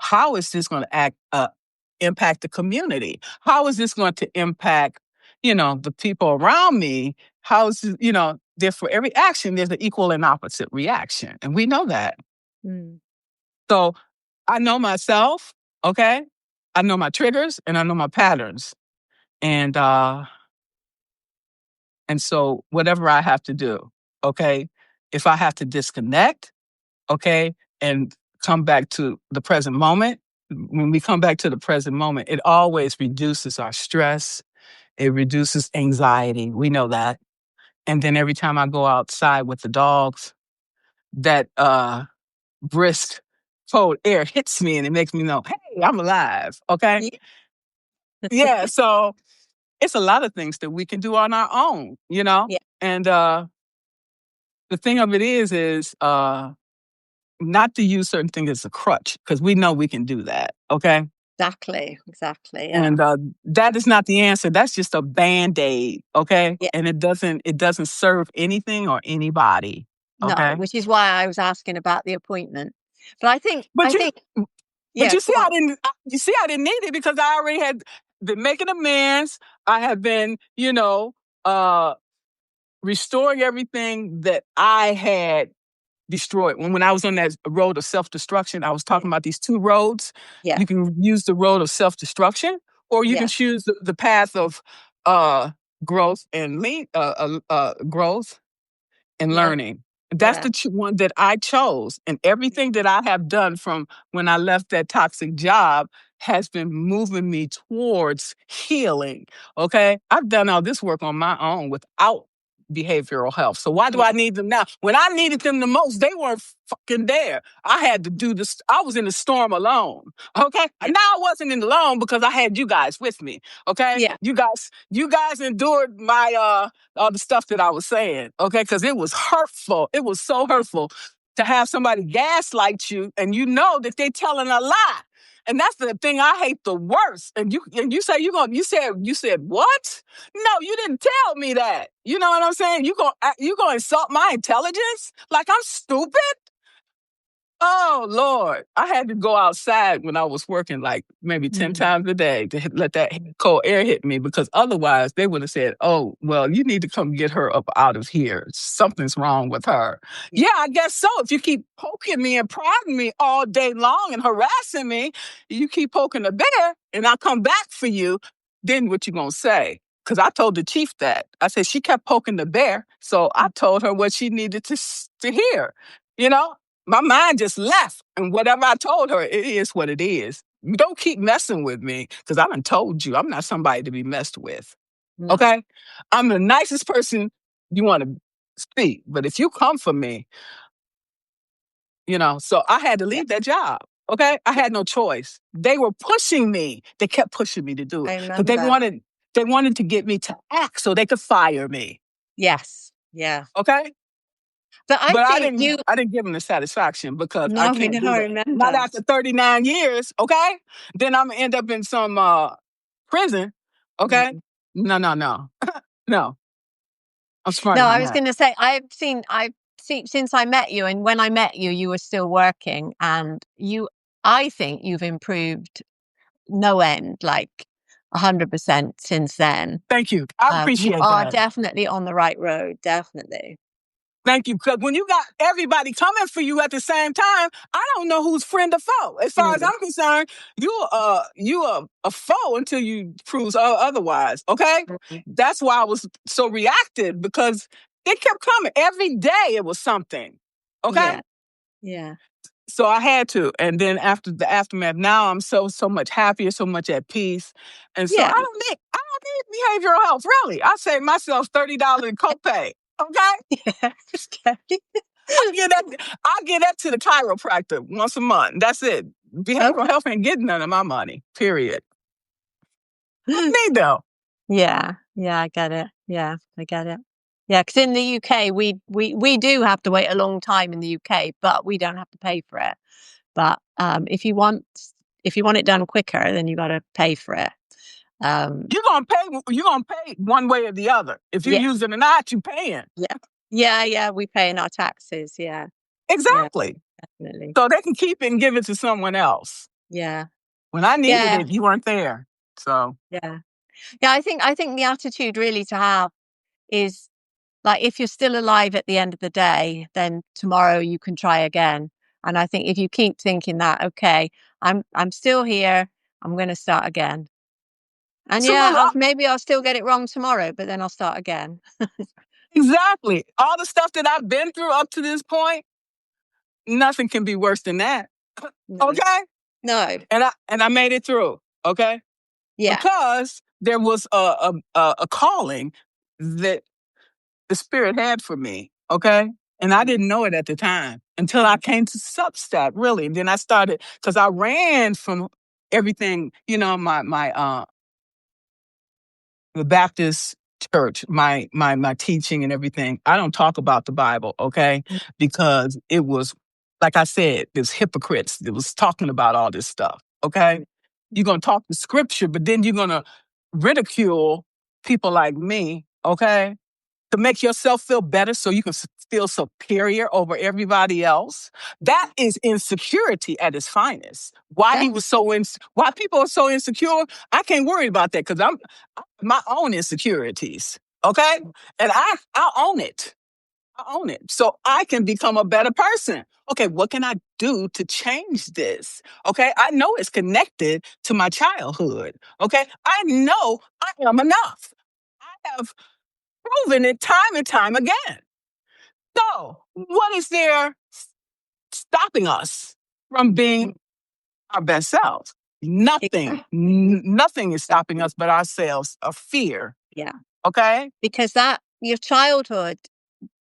how is this going to impact the community? How is this going to impact, the people around me? How is, there for every action, there's an equal and opposite reaction. And we know that. Mm. So I know myself. Okay. I know my triggers and I know my patterns. And so whatever I have to do, okay, if I have to disconnect, okay, and come back to the present moment, when we come back to the present moment, it always reduces our stress. It reduces anxiety. We know that. And then every time I go outside with the dogs, that brisk cold air hits me and it makes me know, hey, I'm alive. Okay. Yeah. Yeah. So it's a lot of things that we can do on our own, Yeah. And the thing of it is not to use certain things as a crutch because we know we can do that. Okay. Exactly. Exactly. Yeah. And that is not the answer. That's just a band-aid. Okay. Yeah. And it doesn't serve anything or anybody. No, Okay. which is why I was asking about the appointment. But But I you think, but yeah, you go see, on. I didn't need it because I already had been making amends. I have been, uh restoring everything that I had destroyed. When I was on that road of self-destruction, I was Yeah. talking about these two roads. Yeah. You can use the road of self-destruction, or you can Yeah. choose the path of uh, growth and growth and Learn. learning. That's Yeah. the one that I chose. And everything that I have done from when I left that toxic job has been moving me towards healing. Okay. I've done all this work on my own without behavioral health. So why do Yeah. I need them now? When I needed them the most, they weren't fucking there. I had to do this. I was in the storm alone. Okay. Yeah. And now I wasn't in alone because I had you guys with me. Okay. Yeah. You guys endured my all the stuff that I was saying, okay? Because it was hurtful. It was so hurtful to have somebody gaslight you and you know that they're telling a lie. And that's the thing I hate the worst. And you say you said what? No, you didn't tell me that. You know what I'm saying? You gonna insult my intelligence? Like I'm stupid? Oh Lord, I had to go outside when I was working like maybe 10 times a day to let that cold air hit me, because otherwise they would have said, "Oh, well, you need to come get her up out of here. Something's wrong with her." Yeah, I guess so. If you keep poking me and prodding me all day long and harassing me, you keep poking the bear, and I come back for you. Then what you gonna say? Because I told the chief that. I said she kept poking the bear, so I told her what she needed to hear. You know, my mind just left. And whatever I told her, it is what it is. You don't keep messing with me, because I done told you I'm not somebody to be messed with. No. Okay? I'm the nicest person you want to speak. But if you come for me, so I had to leave that job. Okay? I had no choice. They were pushing me. They kept pushing me to do I it. Because remember. they wanted to get me to act so they could fire me. Yes. Yeah. Okay? But I But think you. I didn't give them the satisfaction, because I No, can't no, do I that. Not remember. after 39 years, okay? Then I'm gonna end up in some prison, okay? Mm. No, no, no. No, I'm smarter No, I than was that. going to say I've seen since I met you, and when I met you, you were still working, and I think you've improved no end, like 100% since then. Thank you. I You appreciate are that. definitely on the right road, definitely. Thank you. Because when you got everybody coming for you at the same time, I don't know who's friend or foe. As far as Mm. I'm concerned, you are a foe until you prove otherwise. Okay, Mm. that's why I was so reactive, because they kept coming every day. It was something. Okay, Yeah, yeah, so I had to. And then after the aftermath, now I'm so much happier, so much at peace, and so yeah. I don't need behavioral health. Really, I save myself $30 in copay. Okay. Yeah, scary. I give that to the chiropractor once a month. That's it. Behavioral Okay. health ain't getting none of my money. Period. Need though. Yeah, yeah, I get it. Yeah, I get it. Yeah, because in the UK, we do have to wait a long time in the UK, but we don't have to pay for it. But if you want it done quicker, then you got to pay for it. Um, You're gonna pay. You're gonna pay one way or the other. If you're yeah, using an art, you paying. yeah, yeah, yeah. We pay in our taxes. Yeah, yeah, Exactly. definitely. So they can keep it and give it to someone else. Yeah, When I needed yeah, it, you weren't there. So yeah, yeah. I think the attitude really to have is like if you're still alive at the end of the day, then tomorrow you can try again. And I think if you keep thinking that, okay, I'm still here, I'm going to start again. And yeah, absolutely, maybe I'll still get it wrong tomorrow, but then I'll start again. exactly. All the stuff that I've been through up to this point, nothing can be worse than that. No, Okay, no, and I made it through. Okay. yeah, Because there was a calling that the spirit had for me, okay? And I didn't know it at the time until I came to Substack, really. And then I started, because I ran from everything, my the Baptist church, my teaching and everything. I don't talk about the Bible, okay? Because it was, like I said, there's hypocrites that was talking about all this stuff, okay? You're gonna talk the scripture, but then you're gonna ridicule people like me, okay? To make yourself feel better so you can feel superior over everybody else. That is insecurity at its finest. definitely. Why people are so insecure, I can't worry about that, because I'm my own insecurities. Okay? And I own it. I own it. So I can become a better person. Okay, what can I do to change this? Okay, I know it's connected to my childhood. Okay, I know I am enough. I have proven it time and time again. So, what is there stopping us from being our best selves? Nothing. Exactly. Nothing is stopping us but ourselves of fear. Yeah. Okay? Because your childhood,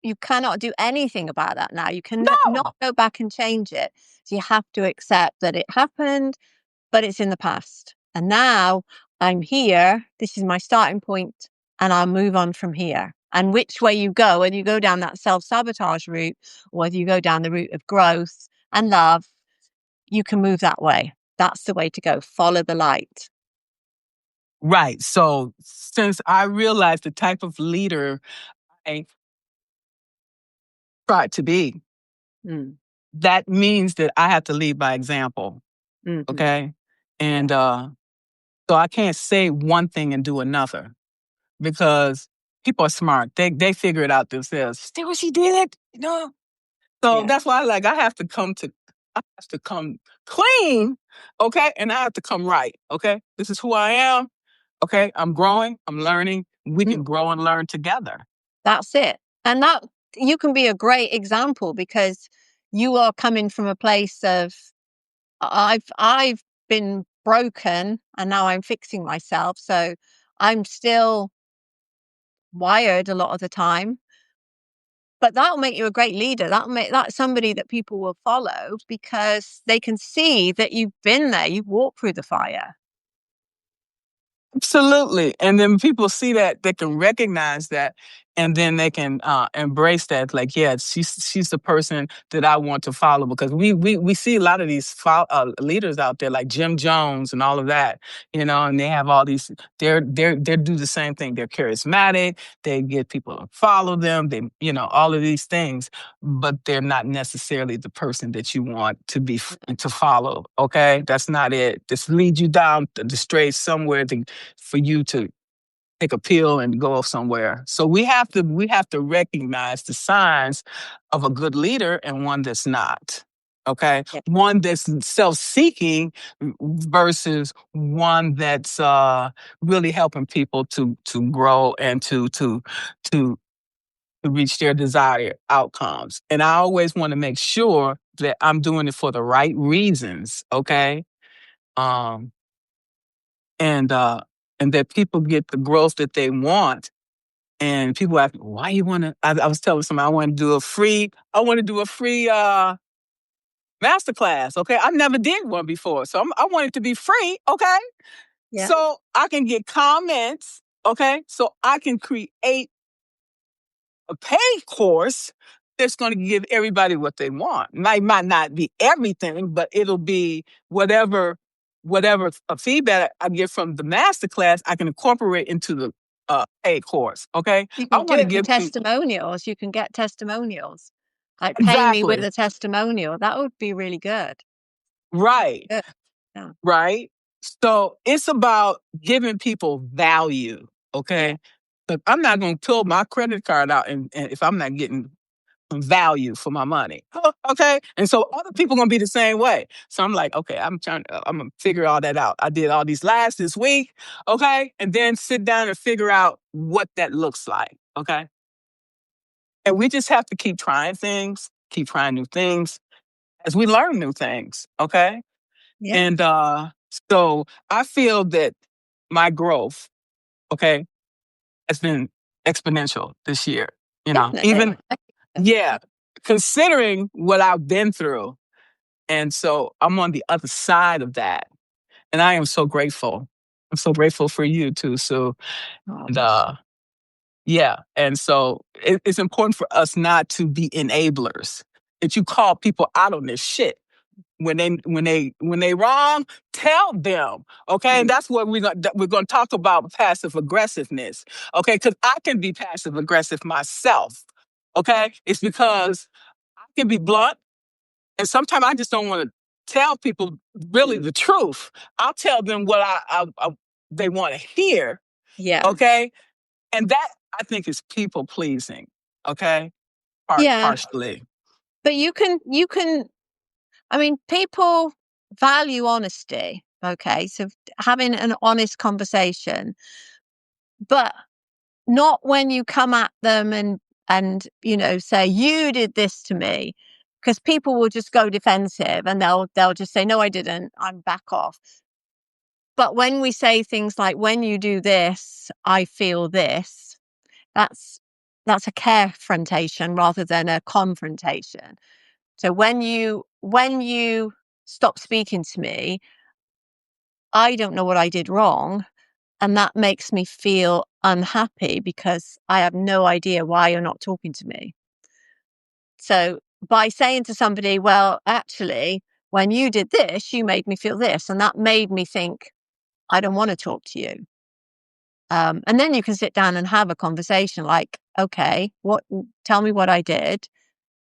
you cannot do anything about that now. You can No. not go back and change it. So you have to accept that it happened, but it's in the past. And now I'm here. This is my starting point, and I'll move on from here. And which way you go, whether you go down that self-sabotage route, or whether you go down the route of growth and love, you can move that way. That's the way to go. Follow the light. Right. So since I realized the type of leader I tried to be, Mm. that means that I have to lead by example. Mm-hmm. Okay. Yeah. And so I can't say one thing and do another because people are smart. They figure it out themselves. See what she did? You know? So Yeah. that's why I have to come clean, okay? And I have to come right, okay? This is who I am, okay? I'm growing, I'm learning. We Mm. can grow and learn together. That's it. And that you can be a great example because you are coming from a place of I've been broken and now I'm fixing myself. So I'm still wired a lot of the time. But that'll make you a great leader. That'll make that somebody that people will follow because they can see that you've been there, you've walked through the fire. Absolutely. And then people see that, they can recognize that, and then they can embrace that. Like, yeah, she's the person that I want to follow because we see a lot of these leaders out there like Jim Jones and all of that, and they have all these. They do the same thing. They're charismatic. They get people to follow them. They all of these things, but they're not necessarily the person that you want to be to follow. Okay, that's not it. This leads you down the straight somewhere for you to take a pill and go somewhere. So we have to recognize the signs of a good leader and one that's not. Okay, Yeah. one that's self-seeking versus one that's really helping people to grow and to reach their desired outcomes. And I always want to make sure that I'm doing it for the right reasons. Okay, um, and uh and that people get the growth that they want. And people ask me, why you want to? I was telling somebody I want to do a free masterclass. Okay, I never did one before, so I want it to be free. Okay, Yeah. so I can get comments. Okay, so I can create a paid course that's going to give everybody what they want. Might not be everything, but it'll be whatever feedback I get from the masterclass, I can incorporate into the paid course. Okay, You I can do want to it for give people testimonials. You can get testimonials. Like pay me with exactly a testimonial. That would be really good. right, Good. Yeah. right. So it's about giving people value. Yeah. Okay, but I'm not going to pull my credit card out and if I'm not getting value for my money. Okay. And so other people gonna be the same way. So I'm like, okay, I'm gonna figure all that out. I did all these lives this week. Okay. And then sit down and figure out what that looks like. Okay. And we just have to keep trying things, keep trying new things as we learn new things. Okay. Yeah. And so I feel that my growth, okay, has been exponential this year. Definitely. Even yeah, considering what I've been through. And so I'm on the other side of that. And I am so grateful. I'm so grateful for you too, Sue. Oh, And yeah. And so it's important for us not to be enablers. That you call people out on their shit. When they wrong, tell them. Okay. And mm, that's what we're gonna talk about passive aggressiveness. Okay, because I can be passive aggressive myself. Okay. It's because I can be blunt. And sometimes I just don't want to tell people really the truth. I'll tell them what they want to hear. yeah. Okay. And that I think is people pleasing. Okay. Yeah. Partially. But you can, I mean, people value honesty. Okay. So having an honest conversation, but not when you come at them and say you did this to me, because people will just go defensive and they'll just say no, I didn't, I'm back off. But when we say things like when you do this, I feel this, that's a carefrontation rather than a confrontation. So when you stop speaking to me, I don't know what I did wrong. And that makes me feel unhappy because I have no idea why you're not talking to me. So by saying to somebody, well, actually, when you did this, you made me feel this. And that made me think, I don't want to talk to you. And then you can sit down and have a conversation like, okay, tell me what I did.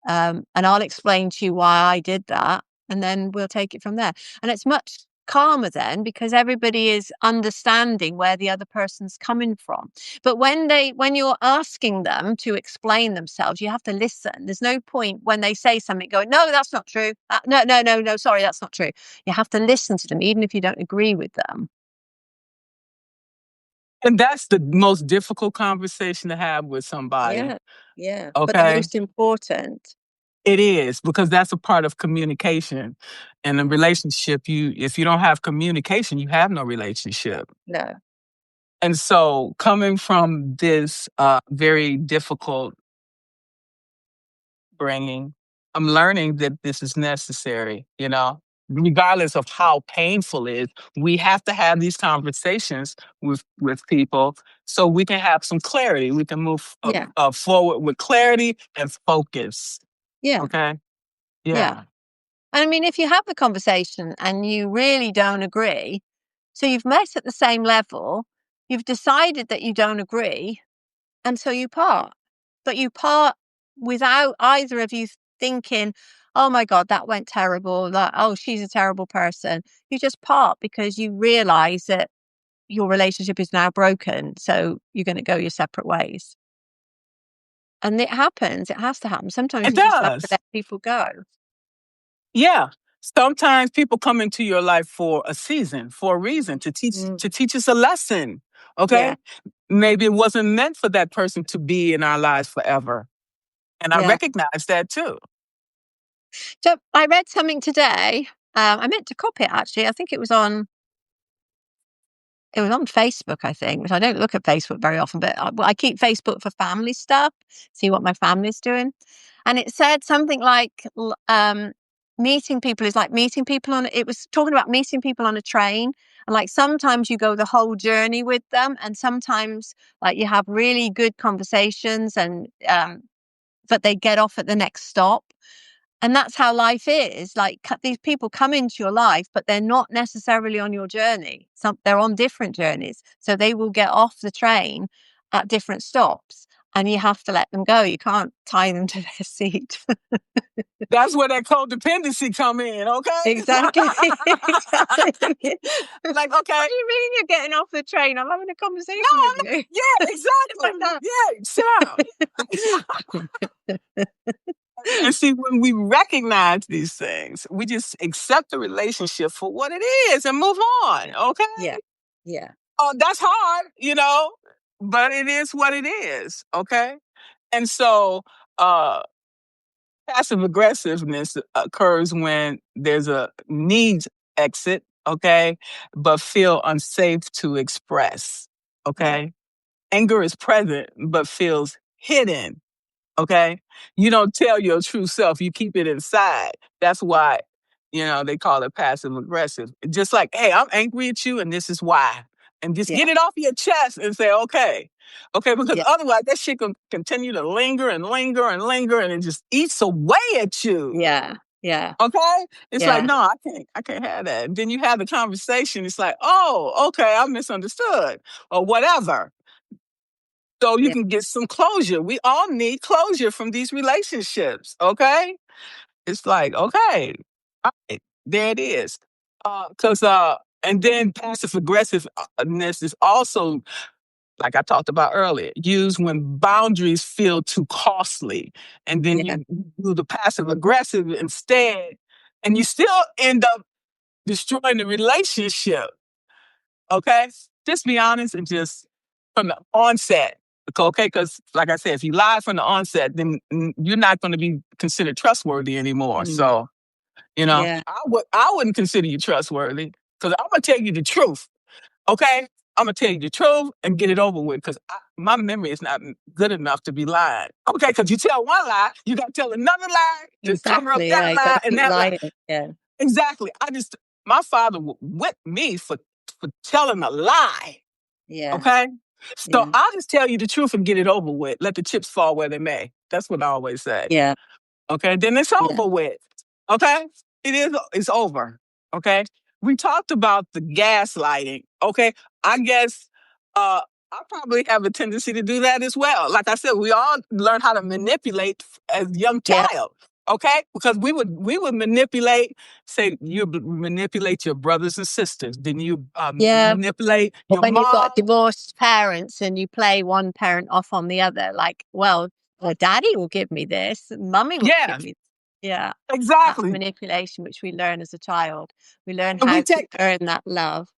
And I'll explain to you why I did that. And then we'll take it from there. And it's much calmer then because everybody is understanding where the other person's coming from. But when you're asking them to explain themselves, you have to listen. There's no point when they say something going, no, that's not true. No, sorry, that's not true. You have to listen to them, even if you don't agree with them. And that's the most difficult conversation to have with somebody. Yeah, yeah. But the Okay. most important. It is, because that's a part of communication. In a relationship, if you don't have communication, you have no relationship. No. And so coming from this very difficult bringing, I'm learning that this is necessary, regardless of how painful it is. We have to have these conversations with people so we can have some clarity. We can move Yeah. forward with clarity and focus. Yeah. Okay? Yeah. Yeah. And I mean, if you have the conversation and you really don't agree, so you've met at the same level, you've decided that you don't agree, and so you part. But you part without either of you thinking, oh my God, that went terrible. Like, oh, she's a terrible person. You just part because you realize that your relationship is now broken. So you're going to go your separate ways. And it happens. It has to happen. Sometimes It you just have to does. let people go. Yeah. Sometimes people come into your life for a season, for a reason, to Mm. teach us a lesson. Yeah. Okay? Maybe it wasn't meant for that person to be in our lives forever. And I Yeah. recognize that too. So I read something today. I meant to copy it actually. I think it was on Facebook, I think, which I don't look at Facebook very often, but I keep Facebook for family stuff, see what my family's doing. And it said something like, meeting people is like meeting people it was talking about meeting people on a train. And like sometimes you go the whole journey with them, and sometimes like you have really good conversations but they get off at the next stop. And that's how life is. Like these people come into your life, but they're not necessarily on your journey. They're on different journeys. So they will get off the train at different stops and you have to let them go. You can't tie them to their seat. That's where that codependency come in, okay? Exactly. Exactly. Like, What okay. do you mean you're getting off the train? I'm having a conversation No, with I'm not. you. Yeah, Like exactly. that. Yeah, sit down. And see, when we recognize these things, we just accept the relationship for what it is and move on, okay? Yeah. Yeah. Oh, that's hard, but it is what it is, okay? And so, passive aggressiveness occurs when there's a needs exit, okay, but feel unsafe to express, Yeah. okay? Anger is present, but feels hidden, okay? You don't tell your true self, you keep it inside. That's why, they call it passive aggressive. Just like, hey, I'm angry at you and this is why. And just Yeah. get it off your chest and say, okay. Okay, because Yeah. otherwise that shit can continue to linger and linger and linger and it just eats away at you. Yeah. Yeah. Okay? It's like, Yeah. no, I can't have that. And then you have the conversation. It's like, oh, okay, I misunderstood or whatever. So you Yeah. can get some closure. We all need closure from these relationships. Okay? It's like, okay, all right, there it is. And then passive aggressiveness is also, like I talked about earlier, used when boundaries feel too costly. And then Yeah. you do the passive aggressive instead, and you still end up destroying the relationship. Okay? Just be honest and just from the onset. Okay, because like I said, if you lie from the onset, then you're not going to be considered trustworthy anymore. Mm. So, Yeah. I wouldn't consider you trustworthy because I'm gonna tell you the truth. Okay, I'm gonna tell you the truth and get it over with because my memory is not good enough to be lying. Okay, because you tell one lie, you got to tell another lie to cover up Exactly. that Yeah. You got lie to and keep that lie. lying. Yeah. Exactly. My father whipped me for telling a lie. Yeah. Okay, so Yeah. I'll just tell you the truth and get it over with. Let the chips fall where they may. That's what I always say. Yeah. Okay, then it's Yeah. over with. Okay. it's over. Okay. We talked about the gaslighting. Okay. I guess I probably have a tendency to do that as well. Like I said, we all learn how to manipulate as young Yeah. child. Okay, because we would manipulate. Say you manipulate your brothers and sisters, then you Yeah. manipulate your When you've got mom. divorced parents and you play one parent off on the other, like, well, daddy will give me this, mummy will give Yeah, me. Yeah. That's exactly. manipulation, which we learn as a child. We learn And how we to take earn that love.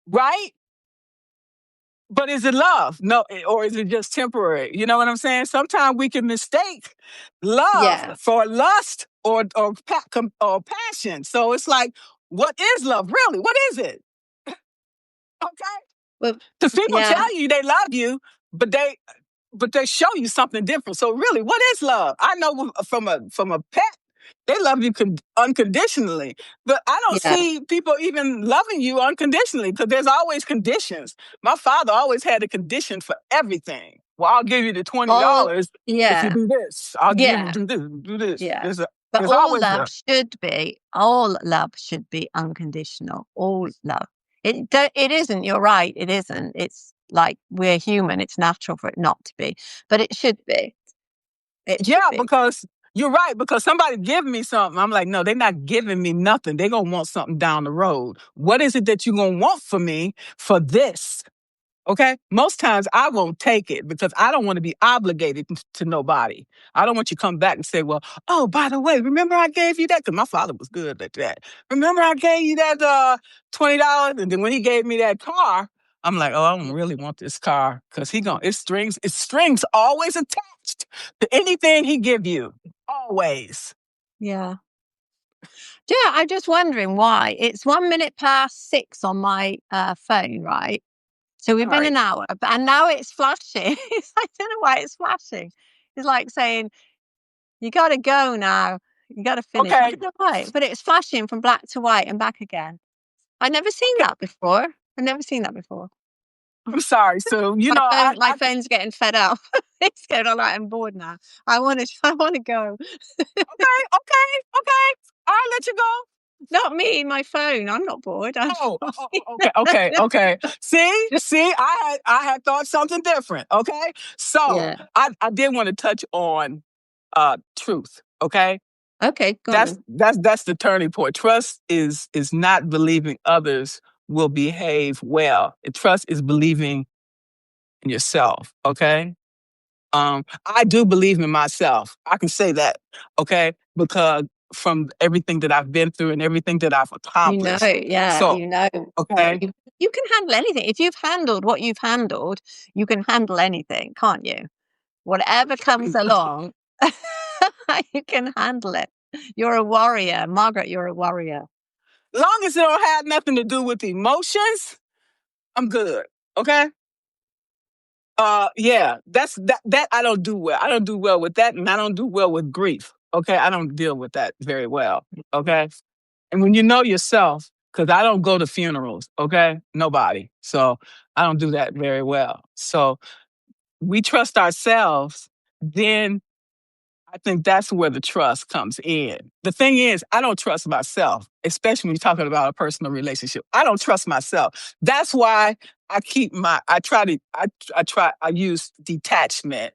right. But is it love? No, or is it just temporary? You know what I'm saying? Sometimes we can mistake love Yeah. for lust or passion. So it's like, what is love really? What is it? Okay, Well, because people yeah. tell you they love you, but they show you something different. So really, what is love? I know from a pet, they love you unconditionally, but I don't Yeah. see people even loving you unconditionally because there's always conditions. My father always had a condition for everything. Well, I'll give you the twenty All, dollars if you yeah. do this. I'll give you Yeah. do this, do this. Yeah. There's a But there's always a all love should be unconditional. All love. It isn't, you're right, it isn't. It's like we're human, it's natural for it not to be. But it should be. It should yeah, be. because you're right. Because somebody give me something, I'm like, no, they're not giving me nothing. They're gonna want something down the road. What is it that you're gonna want for me for this? Okay. Most times I won't take it because I don't want to be obligated to nobody. I don't want you to come back and say, well, oh, by the way, remember I gave you that? Because my father was good at that. Remember I gave you that $20? And then when he gave me that car, I'm like, oh, I don't really want this car because it's strings always attached to anything he give you. Always. Yeah. Yeah, I'm just wondering why. It's 1 minute past 6 on my phone, right? So we've All been right. an hour, and now it's flashing. I don't know why it's flashing. It's like saying, you got to go now. You got to finish. I Okay. don't know why, but it's flashing from black to white and back again. I've never seen Okay. that before. I've never seen that before. I'm sorry. So, My phone's getting fed up. It's getting all right. I'm bored now. I want to go. okay, okay, okay. I'll let you go. Not me, my phone. I'm not bored. I'm Okay, okay, okay. See, I had thought something different. Okay, so Yeah. I did want to touch on truth. Okay, Okay, go on that's then. that's that's the turning point. Trust is not believing others will behave well. Trust is believing in yourself. Okay, I do believe in myself. I can say that, okay, because from everything that I've been through and everything that I've accomplished. Yeah, So, okay, you can handle anything. If you've handled what you've handled, you can handle anything, can't you? Whatever comes along, you can handle it. You're a warrior. Margaret, you're a warrior. long as it don't have nothing to do with emotions, I'm good. Okay. Yeah, that I don't do well. I don't do well with that, and I don't do well with grief. Okay, I don't deal with that very well. Okay, and when you know yourself, because I don't go to funerals. Okay, nobody. So I don't do that very well. So we trust ourselves, then I think that's where the trust comes in. The thing is, I don't trust myself, especially when you're talking about a personal relationship. I don't trust myself. That's why I use detachment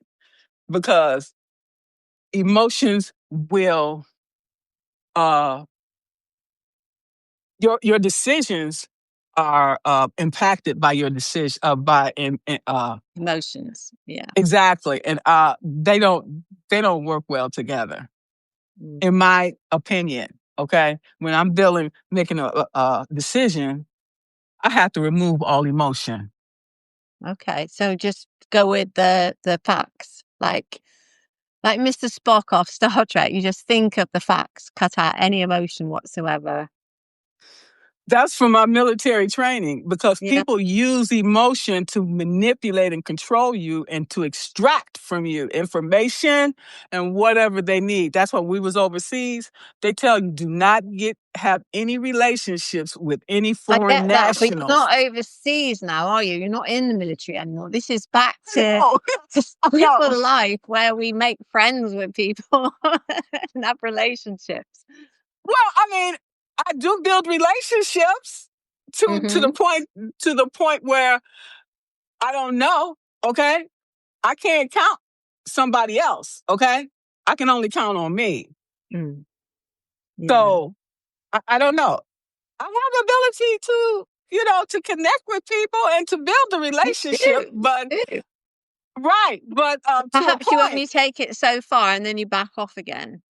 because emotions will, uh, your decisions are impacted by your decision, Emotions. Yeah. exactly. And they don't work well together. Mm. In my opinion. Okay, when I'm making a decision, I have to remove all emotion. Okay. So just go with the facts. Like Mr. Spock off Star Trek, you just think of the facts, cut out any emotion whatsoever. That's from my military training because Yeah. people use emotion to manipulate and control you and to extract from you information and whatever they need. That's why we was overseas. They tell you do not have any relationships with any I foreign get that, but you're nationals. not overseas now, are you? You're not in the military anymore. This is back to No, no. civil life where we make friends with people and have relationships. Well, I mean, I do build relationships to Mm-hmm. the point where I don't know. Okay, I can't count somebody else. Okay, I can only count on me. Mm. Yeah. So I don't know. I have the ability to, to connect with people and to build a You relationship, do. but You do. right, but to a Perhaps you point. only take it so far and then you back off again.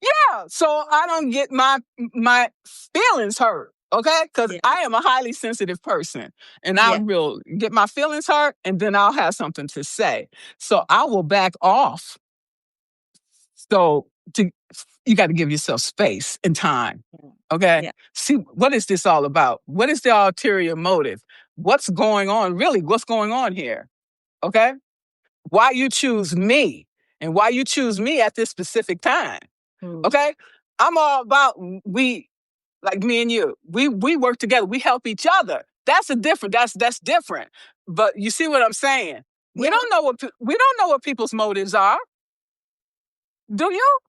Yeah, so I don't get my feelings hurt, okay? Because Yeah. I am a highly sensitive person, and I Yeah. will get my feelings hurt, and then I'll have something to say. So I will back off. So you got to give yourself space and time, Yeah. okay? Yeah. See, what is this all about? What is the ulterior motive? What's going on? Really, what's going on here? Okay, why you choose me, and why you choose me at this specific time? Mm. Okay, I'm all about we, like me and you. We work together. We help each other. That's different. But you see what I'm saying? We Yeah. don't know what people's motives are. Do you?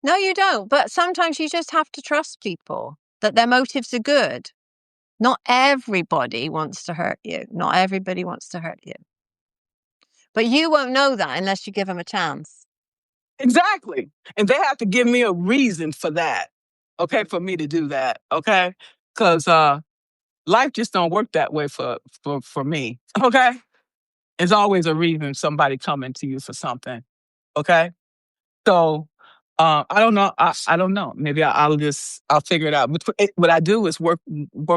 No, you don't. But sometimes you just have to trust people that their motives are good. Not everybody wants to hurt you. Not everybody wants to hurt you. But you won't know that unless you give them a chance. Exactly. And they have to give me a reason for that. Okay, for me to do that. Okay, because life just don't work that way for me. Okay, there's always a reason somebody coming to you for something. Okay. So, I don't know. I don't know. Maybe I'll figure it out. But what I do is work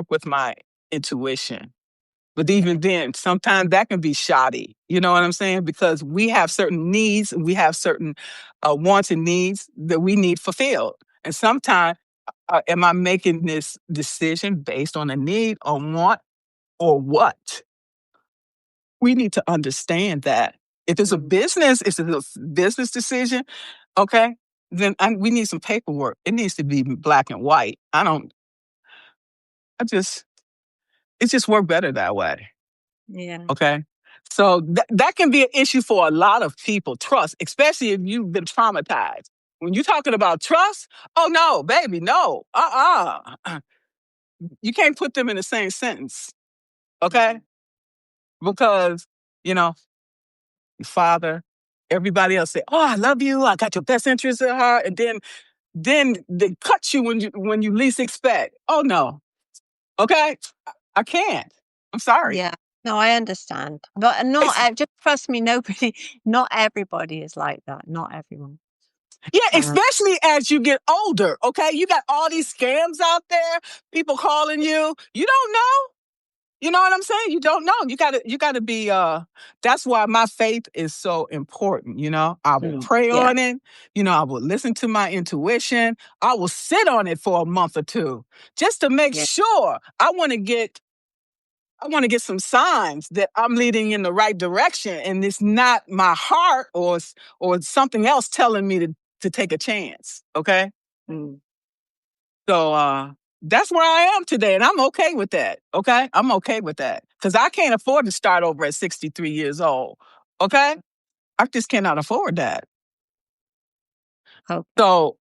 with my intuition. But even then, sometimes that can be shoddy. You know what I'm saying? Because we have certain needs, we have certain wants and needs that we need fulfilled. And sometimes, am I making this decision based on a need or want or what? We need to understand that. If it's a Mm. business, it's a business decision. Okay, then we need some paperwork. It needs to be black and white. I just, it just worked better that way. Yeah. Okay. So that can be an issue for a lot of people, trust, especially if you've been traumatized. When you're talking about trust, oh no, baby, no. You can't put them in the same sentence. Okay. Mm. Because, you know, your father, everybody else say, oh, I love you. I got your best interest at heart. And then they cut you when you least expect. Oh no. Okay? I can't. I'm sorry. Yeah. No, I understand. But not, It's, just trust me, nobody, not everybody is like that. Not everyone. yeah, Uh, especially as you get older, okay? You got all these scams out there, people calling you. You don't know. You know what I'm saying? You don't know. You gotta be that's why my faith is so important, you know. I will pray yeah. on it, I will listen to my intuition. I will sit on it for a month or two just to make Yeah. sure. I want to get some signs that I'm leading in the right direction, and it's not my heart or something else telling me to take a chance. Okay, Mm. so that's where I am today, and I'm okay with that. Okay, I'm okay with that because I can't afford to start over at 63 years old. Okay, I just cannot afford that. Okay. So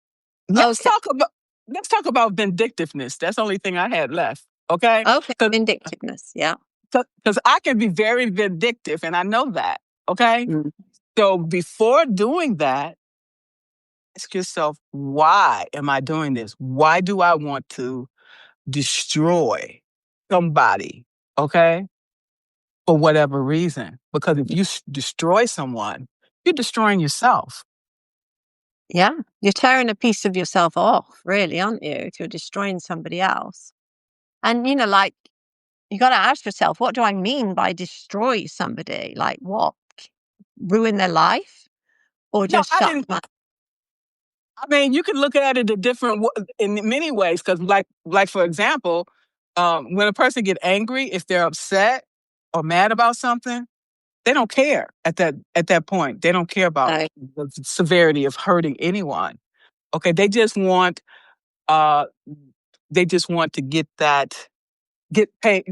let's Okay. talk about let's talk about vindictiveness. That's the only thing I had left. Okay, Okay. Vindictiveness. Yeah. because I can be very vindictive, and I know that. Okay. Mm. So before doing that, ask yourself, why am I doing this? Why do I want to destroy somebody? Okay. For whatever reason. Because if you destroy someone, you're destroying yourself. Yeah. You're tearing a piece of yourself off, really, aren't you? If you're destroying somebody else. And, like, you got to ask yourself, what do I mean by destroy somebody? Like what? Ruin their life or No, just shut them up? I mean, you can look at it in many ways. Because, like for example, when a person get angry, if they're upset or mad about something, they don't care at that point. They don't care about No. the severity of hurting anyone. Okay, uh they just want to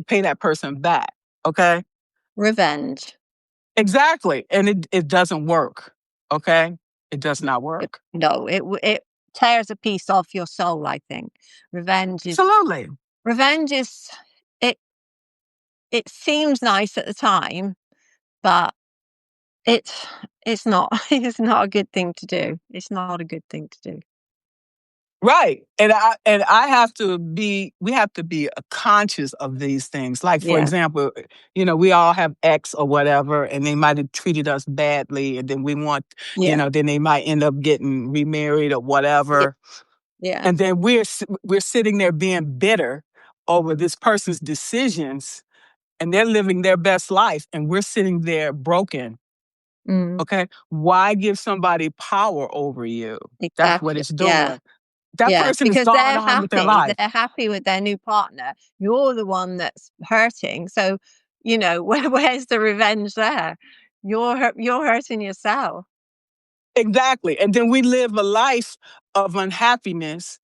pay that person back. Okay, Revenge. exactly, and it doesn't work. Okay, it does not work. No, it tears a piece off your soul, I think. Revenge is Absolutely. revenge is it it seems nice at the time, but it's it's not it's not a good thing to do. It's not a good thing to do. Right. And I have to be we have to be conscious of these things. Like, for Yeah. example, we all have ex or whatever, and they might have treated us badly, and then we want, Yeah. then they might end up getting remarried or Yeah. whatever. Yeah. And then we're sitting there being bitter over this person's decisions, and they're living their best life, and we're sitting there broken. Mm, Okay. Why give somebody power over you? That's what exactly. it's Yeah. doing. That Yeah. person is Because gone on with their life. they're happy with their new partner. You're the one that's hurting. So, where's the revenge there? You're hurting yourself. Exactly. And then we live a life of unhappiness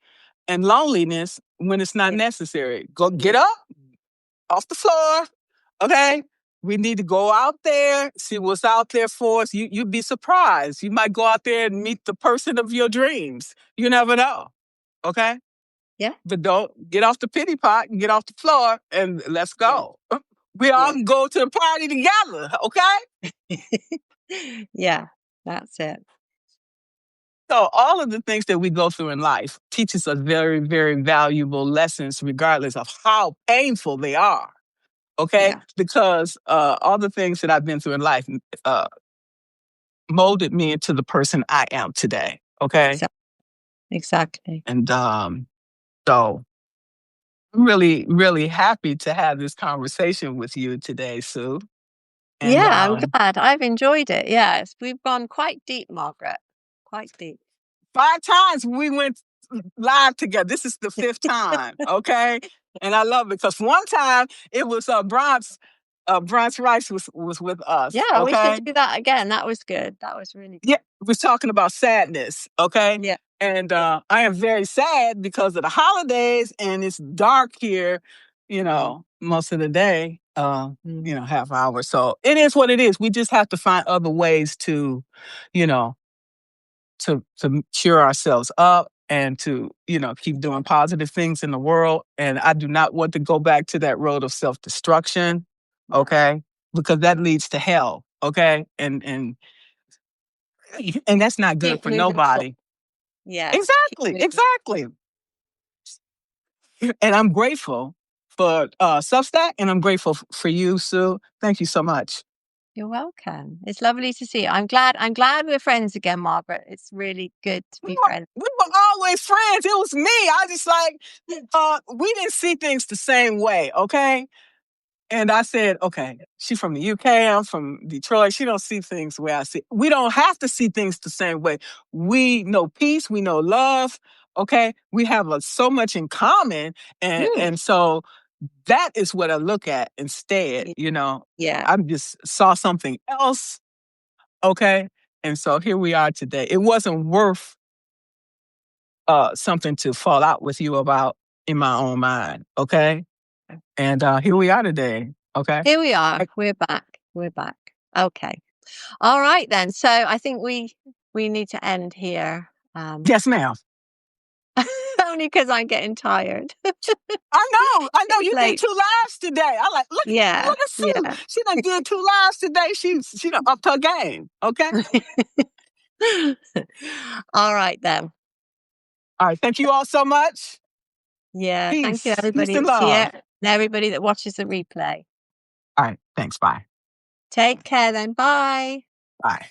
and loneliness when it's not Yeah. necessary. Go get up off the floor. Okay. We need to go out there, see what's out there for us. You'd be surprised. You might go out there and meet the person of your dreams. You never know. Okay. Yeah. But don't get off the pity pot and get off the floor and let's Yeah. go. We all Yeah. can go to the party together. Okay. Yeah. That's it. So all of the things that we go through in life teaches us very, very valuable lessons, regardless of how painful they are. Okay, Yeah. because all the things that I've been through in life uh, molded me into the person I am today. Okay, Exactly. Exactly. and so I'm really, really happy to have this conversation with you today, Sue. And Yeah, I'm glad. I've enjoyed it. Yes, we've gone quite deep, Margaret. Quite deep. 5 times we went live together. This is the fifth time, okay? And I love it because one time it was Bronx Rice was with us, Yeah, we should okay? do that again. That was good. That was really good. Yeah, we're talking about sadness, okay? Yeah. And Yeah. I am very sad because of the holidays and it's dark here, Mm, most of the day, mm, half hour. So it is what it is. We just have to find other ways to, you know, to cheer ourselves up and to keep doing positive things in the world. And I do not want to go back to that road of self-destruction, no. okay, because that leads to hell, okay, and that's not good Keep for moving forward. nobody. Yes. Keep Exactly, moving. exactly. And I'm grateful for Substack, and I'm grateful for you, Sue. Thank you so much. You're welcome. It's lovely to see you. I'm glad we're friends again, Margaret. It's really good to we be were, friends. we were always friends. It was me. I just like we didn't see things the same way, okay? And I said, okay, she's from the UK, I'm from Detroit. She don't see things the way I see. We don't have to see things the same way. We know peace, we know love, okay? We have so much in common. And Mm. and so that is what I look at instead, Yeah. I just saw something else, okay? And so here we are today. It wasn't worth something to fall out with you about in my own mind, okay? And here we are today, okay? Here we are. We're back. We're back. Okay. All right then. So I think we need to end here. Yes, ma'am. Only because I'm getting tired. I know. It's You did late. 2 lives today. I like Yeah. look at Sue. Yeah. She done did 2 lives today. She done upped her game. Okay. All right then. All right. Thank you all so much. Yeah. Thank you, Peace. Peace everybody and that's love. here and everybody that watches the replay. All right. Thanks. Bye. Take care then. Bye. Bye.